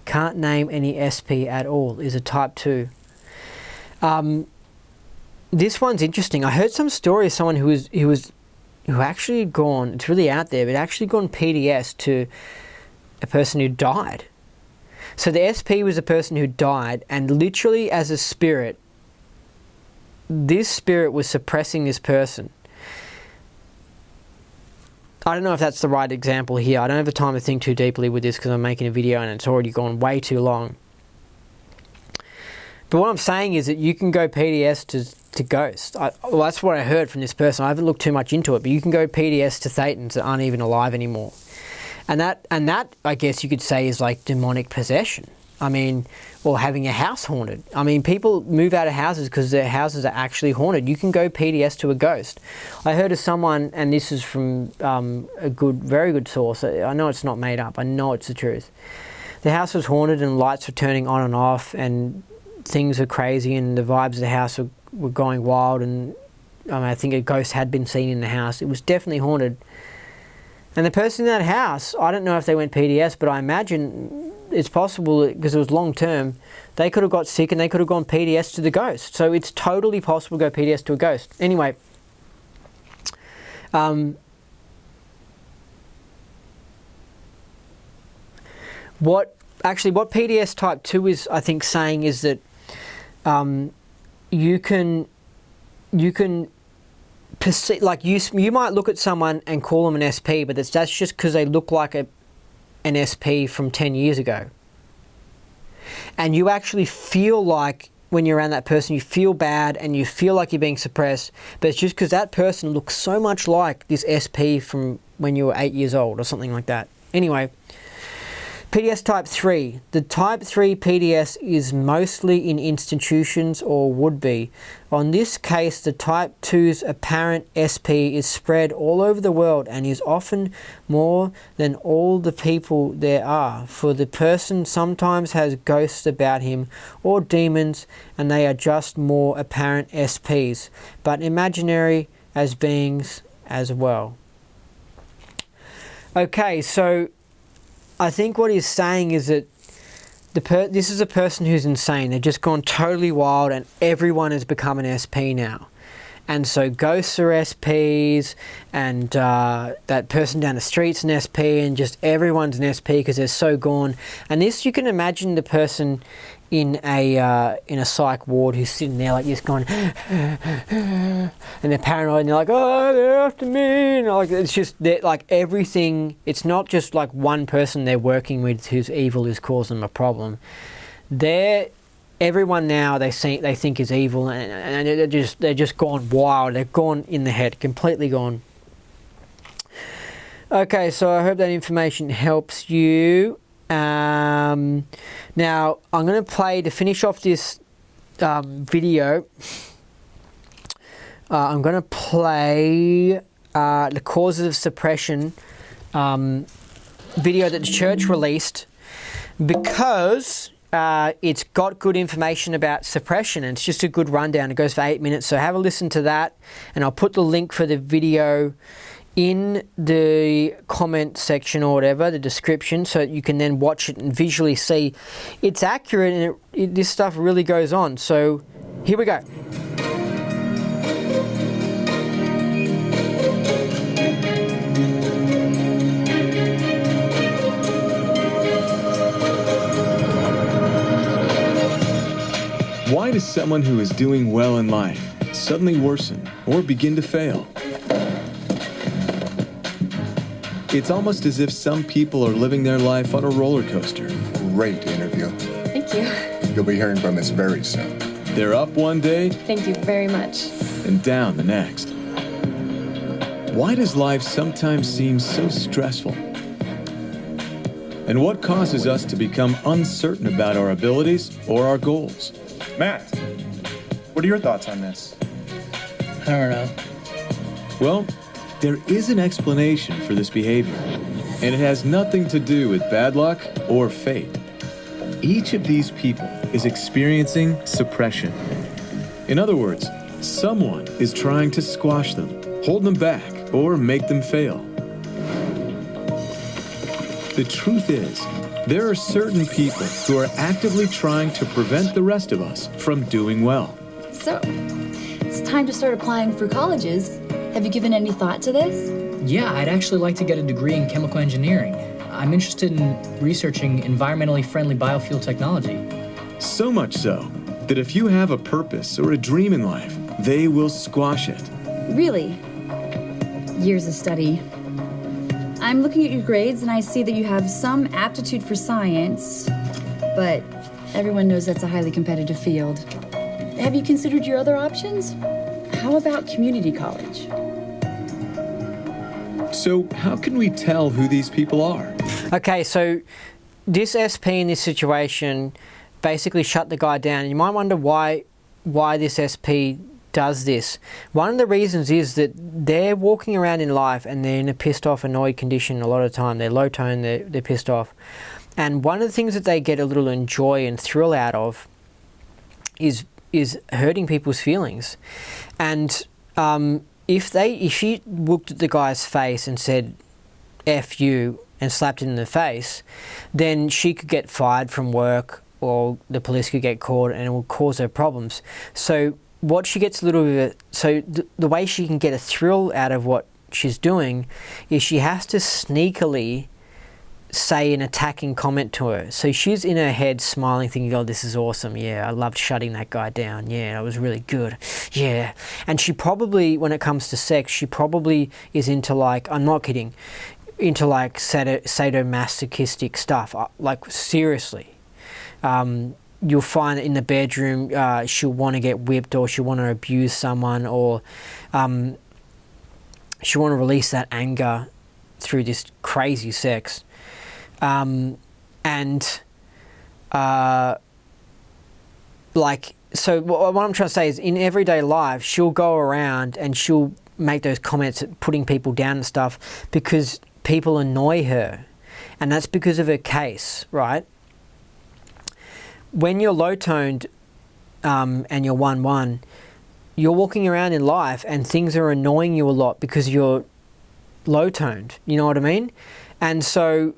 can't name any SP at all, is a type 2. This one's interesting. I heard some story of someone who actually had gone, it's really out there, but actually gone PTS to a person who died. So the SP was a person who died, and literally as a spirit, this spirit was suppressing this person. I don't know if that's the right example here. I don't have the time to think too deeply with this because I'm making a video and it's already gone way too long. But what I'm saying is that you can go PTS to ghosts. Well, that's what I heard from this person. I haven't looked too much into it, but you can go PTS to Thetans that aren't even alive anymore. And that, I guess you could say, is like demonic possession. I mean, or having a house haunted. I mean, people move out of houses because their houses are actually haunted. You can go PTS to a ghost. I heard of someone, and this is from a very good source. I know it's not made up. I know it's the truth. The house was haunted and lights were turning on and off and things were crazy and the vibes of the house were going wild, and I think a ghost had been seen in the house. It was definitely haunted. And the person in that house, I don't know if they went PTS, but I imagine it's possible, because it was long term, they could have got sick and they could have gone PTS to the ghost. So it's totally possible to go PTS to a ghost. Anyway, what PTS type 2 is, I think, saying is that you can perceive, like you might look at someone and call them an SP, but that's just because they look like an SP from 10 years ago. And you actually feel like, when you're around that person, you feel bad and you feel like you're being suppressed, but it's just because that person looks so much like this SP from when you were 8 years old or something like that. Anyway, PTS type 3. The type 3 PTS is mostly in institutions, or would be. On this case, the type 2's apparent SP is spread all over the world and is often more than all the people there are, for the person sometimes has ghosts about him or demons, and they are just more apparent SPs, but imaginary as beings as well. Okay, so I think what he's saying is that this is a person who's insane. They've just gone totally wild, and everyone has become an SP now. And so ghosts are SPs, and that person down the street's an SP, and just everyone's an SP because they're so gone. And this, you can imagine the person in a psych ward who's sitting there like this going, and they're paranoid, and they're like, oh, they're after me. And like, it's just like everything. It's not just like one person they're working with who's evil who's causing them a problem. Everyone now they think is evil, and they're just gone wild. They've gone in the head, completely gone. Okay, so I hope that information helps you. Now I'm going to play to finish off this video. I'm going to play the causes of suppression video that the church released, because it's got good information about suppression, and it's just a good rundown. It goes for 8 minutes, so have a listen to that, and I'll put the link for the video in the comment section or whatever, the description, so you can then watch it and visually see it's accurate, and this stuff really goes on. So here we go. Why does someone who is doing well in life suddenly worsen or begin to fail? It's almost as if some people are living their life on a roller coaster. Great interview. Thank you. You'll be hearing from us very soon. They're up one day Thank you very much. and down the next. Why does life sometimes seem so stressful? And what causes us to become uncertain about our abilities or our goals? Matt, what are your thoughts on this? I don't know. Well, there is an explanation for this behavior, and it has nothing to do with bad luck or fate. Each of these people is experiencing suppression. In other words, someone is trying to squash them, hold them back, or make them fail. The truth is, there are certain people who are actively trying to prevent the rest of us from doing well. So, it's time to start applying for colleges. Have you given any thought to this? Yeah, I'd actually like to get a degree in chemical engineering. I'm interested in researching environmentally friendly biofuel technology. So much so that if you have a purpose or a dream in life, they will squash it. Really? Years of study. I'm looking at your grades and I see that you have some aptitude for science, but everyone knows that's a highly competitive field. Have you considered your other options? How about community college? So how can we tell who these people are? Okay, so this SP in this situation basically shut the guy down. And you might wonder why this SP does this. One of the reasons is that they're walking around in life and they're in a pissed off, annoyed condition a lot of the time. They're low tone, they're pissed off. And one of the things that they get a little enjoy and thrill out of is hurting people's feelings. And if she looked at the guy's face and said, F you, and slapped it in the face, then she could get fired from work, or the police could get caught, and it will cause her problems. So what she gets a little bit, the way she can get a thrill out of what she's doing is she has to sneakily say an attacking comment to her. So she's in her head smiling, thinking, oh, this is awesome. Yeah, I loved shutting that guy down. Yeah, that was really good. Yeah. And she probably, when it comes to sex, she probably is into, like, I'm not kidding, into like sadomasochistic stuff. Like, seriously. You'll find that in the bedroom, she'll want to get whipped, or she'll want to abuse someone, or she'll want to release that anger through this crazy sex. So what I'm trying to say is, in everyday life, she'll go around and she'll make those comments putting people down and stuff because people annoy her. And that's because of her case, right? When you're low-toned and you're 1-1, you're walking around in life and things are annoying you a lot because you're low-toned. You know what I mean? And so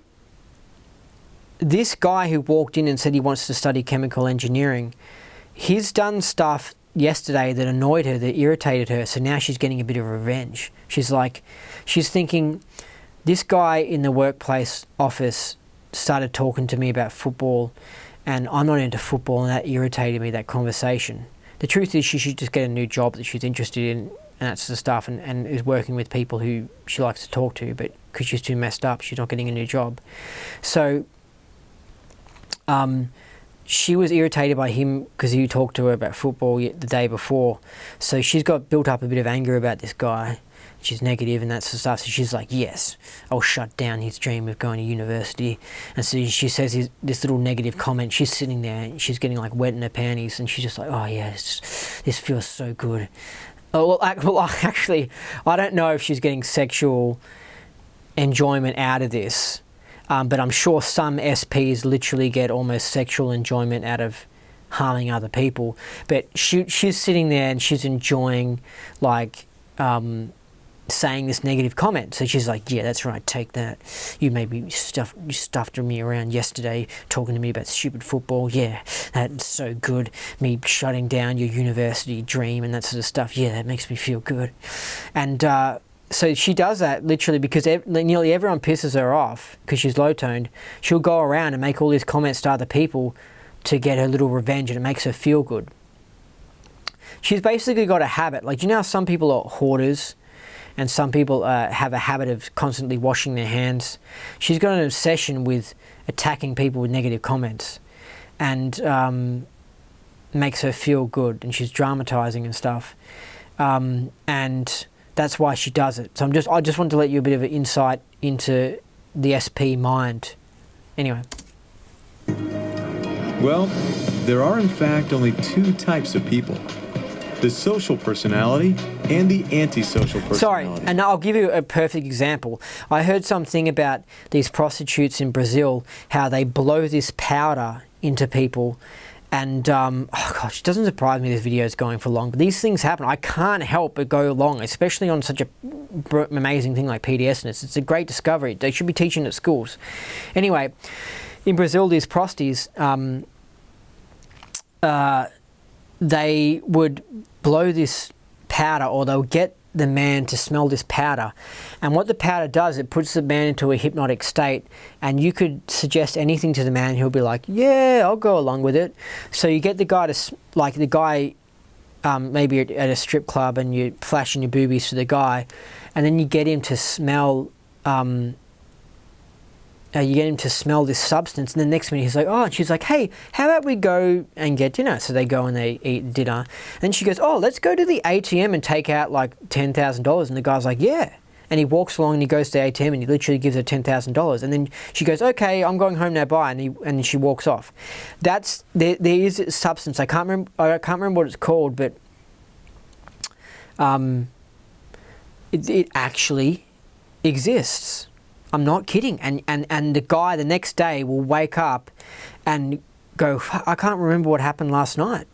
this guy who walked in and said he wants to study chemical engineering, he's done stuff yesterday that annoyed her, that irritated her, so now she's getting a bit of revenge. She's thinking, this guy in the workplace office started talking to me about football, and I'm not into football, and that irritated me, that conversation. The truth is she should just get a new job that she's interested in, and that sort of stuff, and is working with people who she likes to talk to, but because she's too messed up, she's not getting a new job. So she was irritated by him because he talked to her about football the day before. So she's got built up a bit of anger about this guy. She's negative and that sort of stuff. So she's like, yes, I'll shut down his dream of going to university. And so she says this little negative comment. She's sitting there and she's getting like wet in her panties, and she's just like, oh yeah, this feels so good. Oh, well, actually, I don't know if she's getting sexual enjoyment out of this. But I'm sure some SPs literally get almost sexual enjoyment out of harming other people. But she's sitting there and she's enjoying, like, saying this negative comment. So she's like, yeah, that's right, take that. You made me you stuffed me around yesterday talking to me about stupid football. Yeah, that's so good. Me shutting down your university dream and that sort of stuff. Yeah, that makes me feel good. And so she does that literally because nearly everyone pisses her off because she's low-toned. She'll go around and make all these comments to other people to get her little revenge, and it makes her feel good. She's basically got a habit. Like, you know how some people are hoarders and some people have a habit of constantly washing their hands? She's got an obsession with attacking people with negative comments, and makes her feel good, and she's dramatizing and stuff. And that's why she does it. So I just wanted to let you a bit of an insight into the SP mind. Anyway. Well, there are in fact only two types of people: the social personality and the antisocial personality. Sorry, and I'll give you a perfect example. I heard something about these prostitutes in Brazil, how they blow this powder into people. And, oh gosh, it doesn't surprise me this video is going for long, but these things happen. I can't help but go long, especially on such a amazing thing like PTS. It's a great discovery. They should be teaching at schools. Anyway, in Brazil, these prosties, they would blow this powder, or they'll get the man to smell this powder, and what the powder does, it puts the man into a hypnotic state, and you could suggest anything to the man, he'll be like, yeah, I'll go along with it. So you get the guy to, maybe at a strip club, and you're flashing your boobies to the guy, and then you get him to smell this substance, and the next minute he's like, oh, and she's like, hey, how about we go and get dinner? So they go and they eat dinner. And she goes, oh, let's go to the ATM and take out like $10,000. And the guy's like, yeah. And he walks along and he goes to the ATM and he literally gives her $10,000. And then she goes, okay, I'm going home now, bye. And she walks off. There is a substance. I can't remember what it's called, but it actually exists. I'm not kidding. And the guy the next day will wake up and go, I can't remember what happened last night.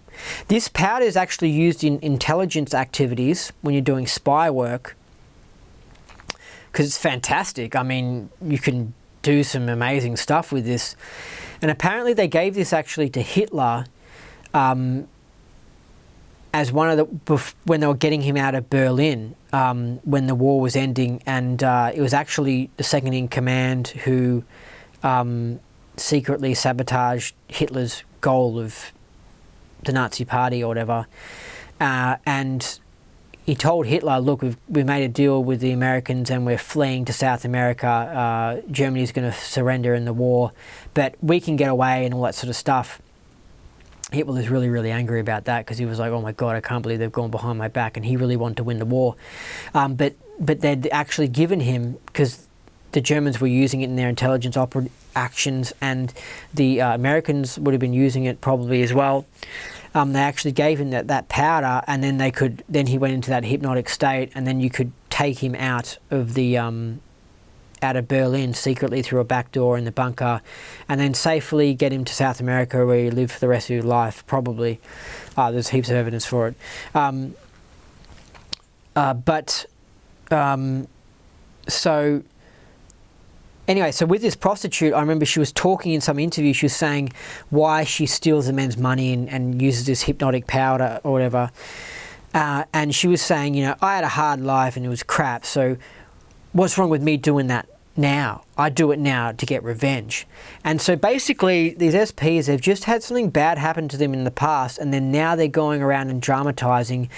This powder is actually used in intelligence activities when you're doing spy work, because it's fantastic. I mean, you can do some amazing stuff with this. And apparently they gave this actually to Hitler as one of when they were getting him out of Berlin, when the war was ending, and it was actually the second in command who secretly sabotaged Hitler's goal of the Nazi Party or whatever, and he told Hitler, look, we've made a deal with the Americans and we're fleeing to South America. Germany's going to surrender in the war, but we can get away and all that sort of stuff. Hitler was really, really angry about that, because he was like, oh my God, I can't believe they've gone behind my back, and he really wanted to win the war. But they'd actually given him, because the Germans were using it in their intelligence actions, and the Americans would have been using it probably as well. They actually gave him that powder, and then he went into that hypnotic state, and then you could take him out of Berlin secretly through a back door in the bunker, and then safely get him to South America, where he lived for the rest of his life, probably. There's heaps of evidence for it. So Anyway, so with this prostitute, I remember she was talking in some interview, she was saying why she steals the men's money and uses this hypnotic powder or whatever. And she was saying, you know, I had a hard life and it was crap, so what's wrong with me doing that now? I do it now to get revenge. And so basically, these SPs, they've just had something bad happen to them in the past, and then now they're going around and dramatizing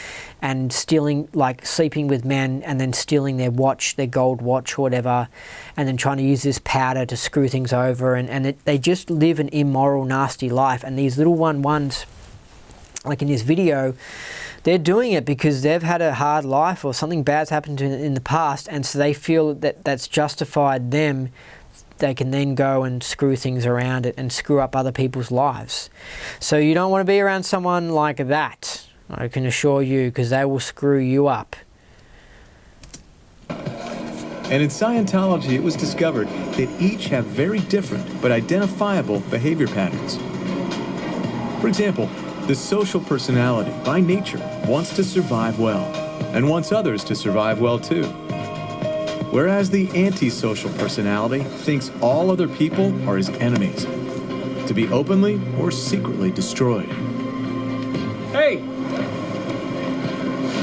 and stealing, like sleeping with men and then stealing their watch, their gold watch or whatever, and then trying to use this powder to screw things over. And they just live an immoral, nasty life. And these little ones, like in this video, they're doing it because they've had a hard life or something bad's happened to them in the past, and so they feel that that's justified them. They can then go and screw things around it and screw up other people's lives. So you don't want to be around someone like that, I can assure you, because they will screw you up. And in Scientology, it was discovered that each have very different but identifiable behavior patterns. For example, the social personality, by nature, wants to survive well, and wants others to survive well too. Whereas the antisocial personality thinks all other people are his enemies, to be openly or secretly destroyed. Hey!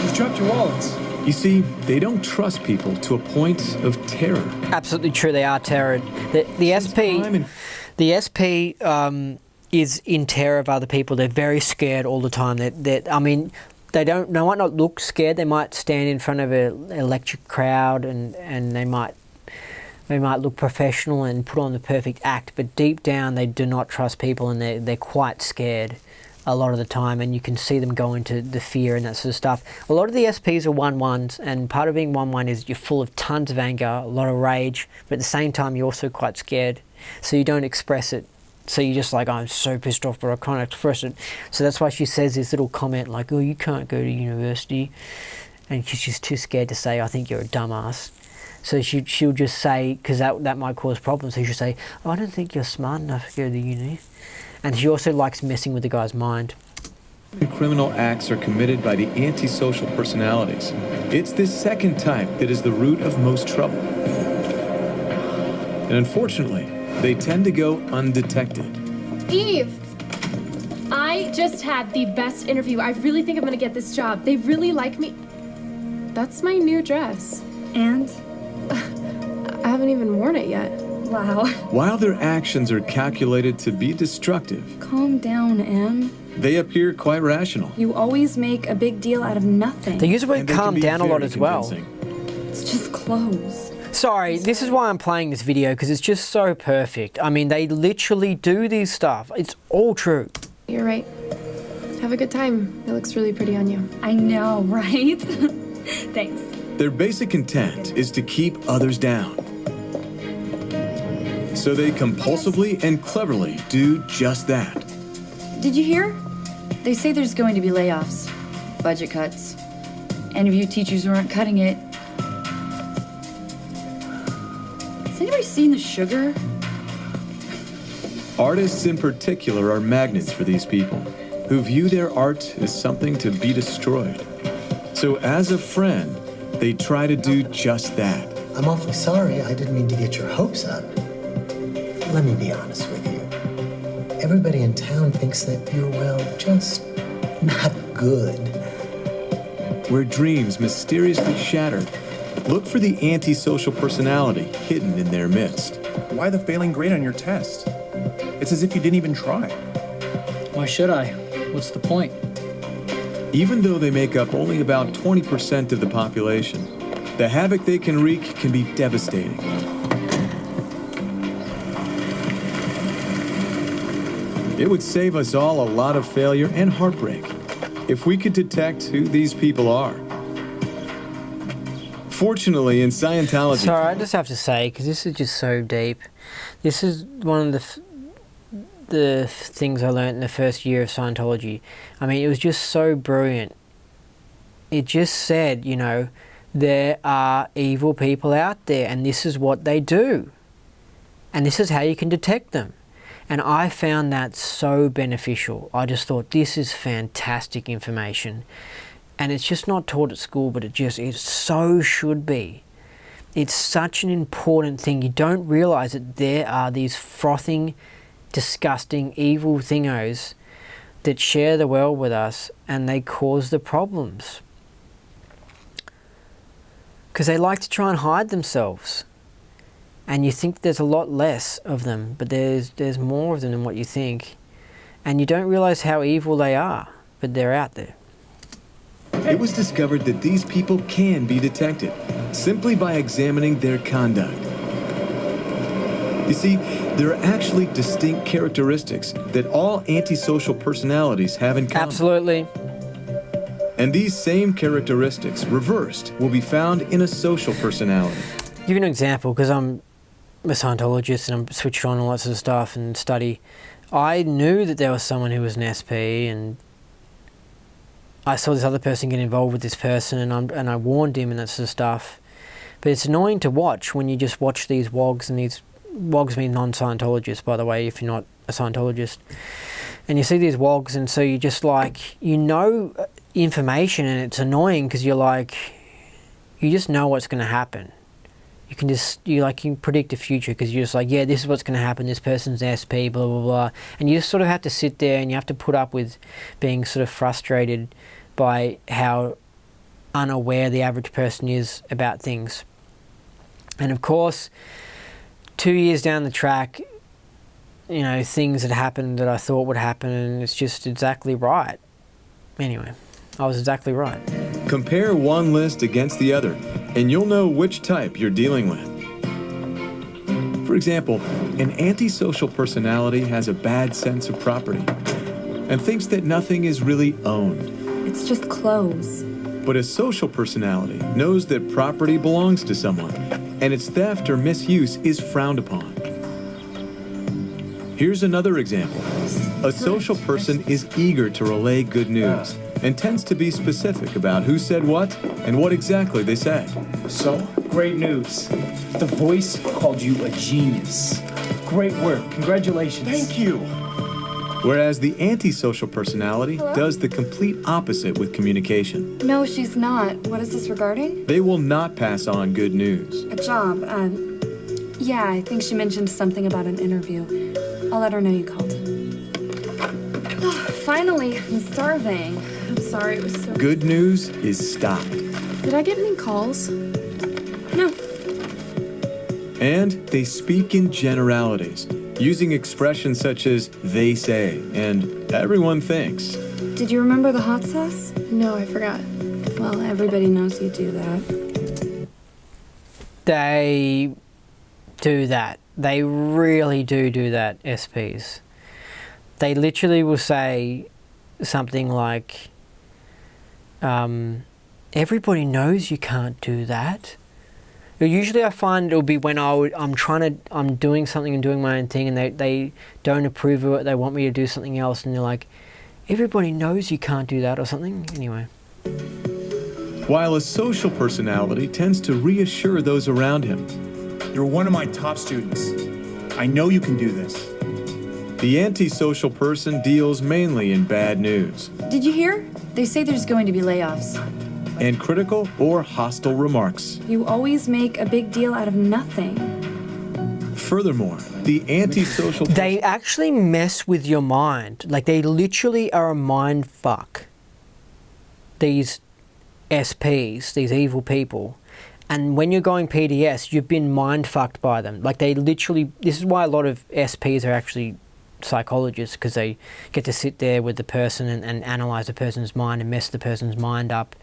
You've dropped your wallets. You see, they don't trust people to a point of terror. Absolutely true, they are terror. The SP is in terror of other people. They're very scared all the time. I mean, they might not look scared. They might stand in front of an electric crowd and they might look professional and put on the perfect act, but deep down they do not trust people, and they're quite scared a lot of the time, and you can see them go into the fear and that sort of stuff. A lot of the SPs are 1-1s, and part of being 1-1 is you're full of tons of anger, a lot of rage, but at the same time you're also quite scared, so you don't express it. So you're just like, I'm so pissed off, but I can't express it. So that's why she says this little comment like, oh, you can't go to university. And she's just too scared to say, I think you're a dumbass. So she'll just say, because that might cause problems, so she'll say, oh, I don't think you're smart enough to go to uni. And she also likes messing with the guy's mind. Criminal acts are committed by the antisocial personalities. It's this second type that is the root of most trouble. And unfortunately, they tend to go undetected. Eve! I just had the best interview. I really think I'm gonna get this job. They really like me. That's my new dress. And? I haven't even worn it yet. Wow. While their actions are calculated to be destructive, Calm down, Em. they appear quite rational. You always make a big deal out of nothing. They use the word And they can calm be down a lot very as well. convincing. It's just clothes. Sorry, this is why I'm playing this video, because it's just so perfect. I mean, they literally do this stuff. It's all true. You're right. Have a good time. It looks really pretty on you. I know, right? Thanks. Their basic intent is to keep others down. So they compulsively and cleverly do just that. Did you hear? They say there's going to be layoffs, budget cuts. Any of you teachers who aren't cutting it. Has anybody seen the sugar? Artists in particular are magnets for these people, who view their art as something to be destroyed. So as a friend, they try to do just that. I'm awfully sorry. I didn't mean to get your hopes up. Let me be honest with you. Everybody in town thinks that you're, well, just not good. Where dreams mysteriously shatter, look for the antisocial personality hidden in their midst. Why the failing grade on your test? It's as if you didn't even try. Why should I? What's the point? Even though they make up only about 20% of the population, the havoc they can wreak can be devastating. It would save us all a lot of failure and heartbreak if we could detect who these people are. Fortunately, in Scientology... Sorry, I just have to say, because this is just so deep. This is one of the things I learned in the first year of Scientology. I mean, it was just so brilliant. It just said, you know, there are evil people out there, and this is what they do. And this is how you can detect them. And I found that so beneficial. I just thought, this is fantastic information. And it's just not taught at school, but it so should be. it's such an important thing. You don't realize that there are these frothing, disgusting, evil thingos that share the world with us, and they cause the problems. Because they like to try and hide themselves. And you think there's a lot less of them, but there's more of them than what you think. And you don't realize how evil they are, but they're out there. It was discovered that these people can be detected simply by examining their conduct. You see, there are actually distinct characteristics that all antisocial personalities have in common. Absolutely. And these same characteristics, reversed, will be found in a social personality. Give you an example, because I'm a Scientologist and I'm switched on all that sort of stuff and study. I knew that there was someone who was an SP, and I saw this other person get involved with this person, and I warned him and that sort of stuff. But it's annoying to watch when you just watch these WOGs, and these WOGs mean non-Scientologists, by the way, if you're not a Scientologist. And you see these WOGs, and so you just like, you know information, and it's annoying because you're like, you just know what's going to happen. You can predict the future because you're just like, yeah, this is what's going to happen. This person's SP, blah, blah, blah. And you just sort of have to sit there and you have to put up with being sort of frustrated by how unaware the average person is about things. And of course, 2 years down the track, you know, things had happened that I thought would happen, and it's just exactly right. Anyway, I was exactly right. Compare one list against the other, and you'll know which type you're dealing with. For example, an antisocial personality has a bad sense of property and thinks that nothing is really owned. It's just clothes. But a social personality knows that property belongs to someone, and its theft or misuse is frowned upon. Here's another example. A social person is eager to relay good news and tends to be specific about who said what and what exactly they said. So, great news. The Voice called you a genius. Great work. Congratulations. Thank you. Whereas the antisocial personality does the complete opposite with communication. No, she's not. What is this regarding? They will not pass on good news. A job. Yeah, I think she mentioned something about an interview. I'll let her know you called. Finally, I'm starving. I'm sorry, it was so... Good news is stopped. Did I get any calls? No. And they speak in generalities, using expressions such as they say and everyone thinks. Did you remember the hot sauce? No, I forgot. Well, everybody knows you do that. They do that. They really do that, SPs. They literally will say something like, everybody knows you can't do that. Usually I find it'll be when I'm doing something and doing my own thing, and they don't approve of it, they want me to do something else, and they're like, everybody knows you can't do that or something. Anyway. While a social personality tends to reassure those around him. You're one of my top students. I know you can do this. The antisocial person deals mainly in bad news. Did you hear? They say there's going to be layoffs. And critical or hostile remarks. You always make a big deal out of nothing. Furthermore, the antisocial... They actually mess with your mind. Like, they literally are a mind fuck. These SPs, these evil people. And when you're going PTS, you've been mind fucked by them. Like, they literally... This is why a lot of SPs are actually psychologists, because they get to sit there with the person and analyze the person's mind and mess the person's mind up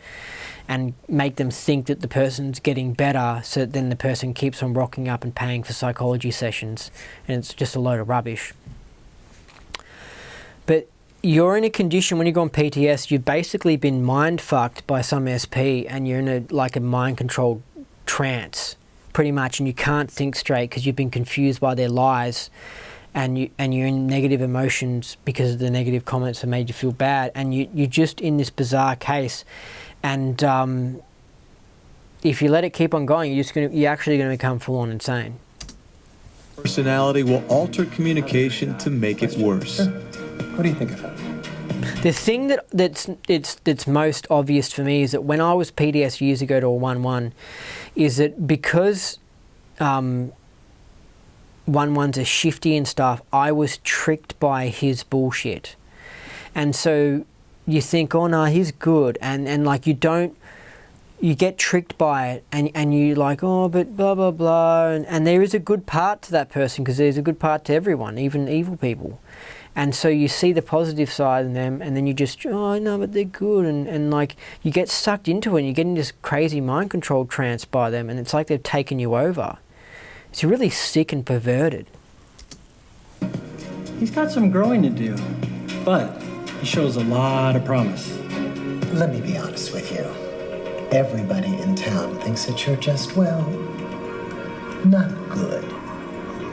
and make them think that the person's getting better, so that then the person keeps on rocking up and paying for psychology sessions, and it's just a load of rubbish. But you're in a condition when you go on PTS, you've basically been mind fucked by some SP, and you're in a mind controlled trance pretty much, and you can't think straight because you've been confused by their lies. And you're in negative emotions because of the negative comments that made you feel bad, and you're just in this bizarre case, and if you let it keep on going, you're actually going to become full-on insane. Personality will alter communication to make it worse. What do you think of it? The thing that's most obvious for me is that when I was PTS years ago to a 1-1, is that because 1-1s are shifty and stuff, I was tricked by his bullshit. And so you think, oh no, he's good, and like you get tricked by it, and you like, oh, but blah blah blah, and there is a good part to that person, because there's a good part to everyone, even evil people. And so you see the positive side in them, and then you just, oh no, but they're good, and like you get sucked into it, and you get in this crazy mind control trance by them, and it's like they've taken you over. It's really sick and perverted. He's got some growing to do, but he shows a lot of promise. Let me be honest with you. Everybody in town thinks that you're just, well, not good.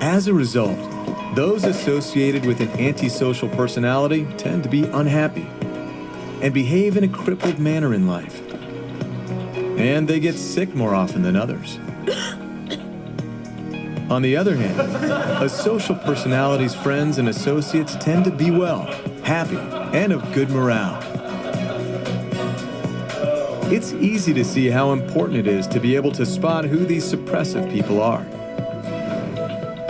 As a result, those associated with an antisocial personality tend to be unhappy and behave in a crippled manner in life. And they get sick more often than others. On the other hand, a social personality's friends and associates tend to be well, happy, and of good morale. It's easy to see how important it is to be able to spot who these suppressive people are.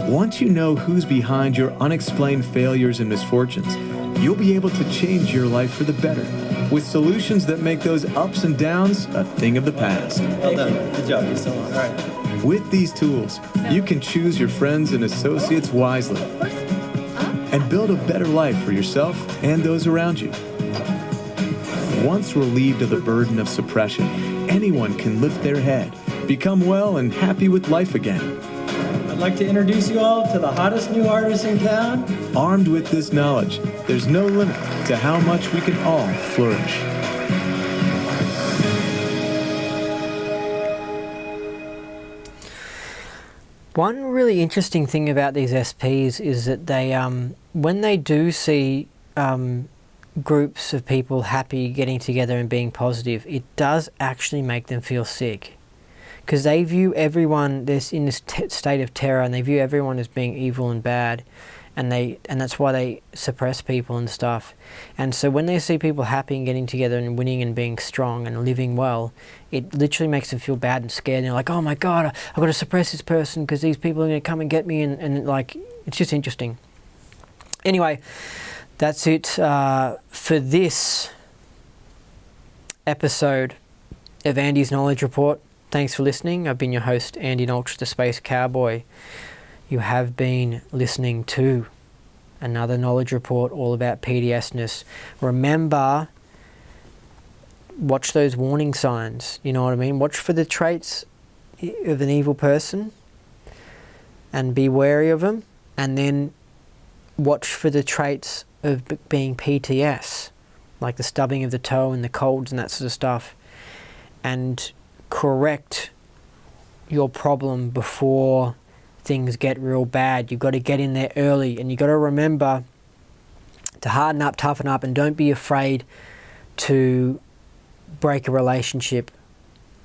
Once you know who's behind your unexplained failures and misfortunes, you'll be able to change your life for the better with solutions that make those ups and downs a thing of the past. Well done. Good job. You're so on. All right. With these tools, you can choose your friends and associates wisely and build a better life for yourself and those around you. Once relieved of the burden of suppression, anyone can lift their head, become well and happy with life again. I'd like to introduce you all to the hottest new artist in town. Armed with this knowledge, there's no limit to how much we can all flourish. One really interesting thing about these SPs is that they, when they do see groups of people happy getting together and being positive, it does actually make them feel sick, because they view everyone in this state of terror, and they view everyone as being evil and bad, and that's why they suppress people and stuff. And so when they see people happy and getting together and winning and being strong and living well, it literally makes them feel bad and scared, and they're like, oh my god, I've got to suppress this person because these people are going to come and get me, and like, it's just interesting. Anyway, that's it for this episode of Andy's Knowledge Report. Thanks for listening. I've been your host, Andy Nolch, the Space Cowboy. You have been listening to another Knowledge Report all about PTSness. Remember, watch those warning signs, you know what I mean? Watch for the traits of an evil person and be wary of them, and then watch for the traits of being PTS, like the stubbing of the toe and the colds and that sort of stuff, and correct your problem before things get real bad. You've got to get in there early, and you've got to remember to harden up, toughen up, and don't be afraid to break a relationship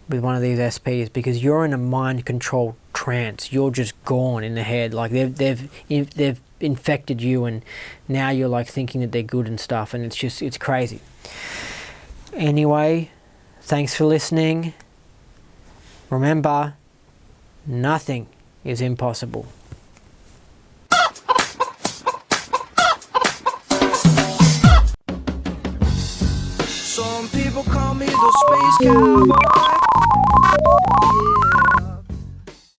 with one of these SPs, because you're in a mind control trance. You're just gone in the head. Like they've infected you, and now you're like thinking that they're good and stuff, and it's crazy. Anyway, thanks for listening. Remember, nothing is impossible. Some people call me the space cowboy. Yeah.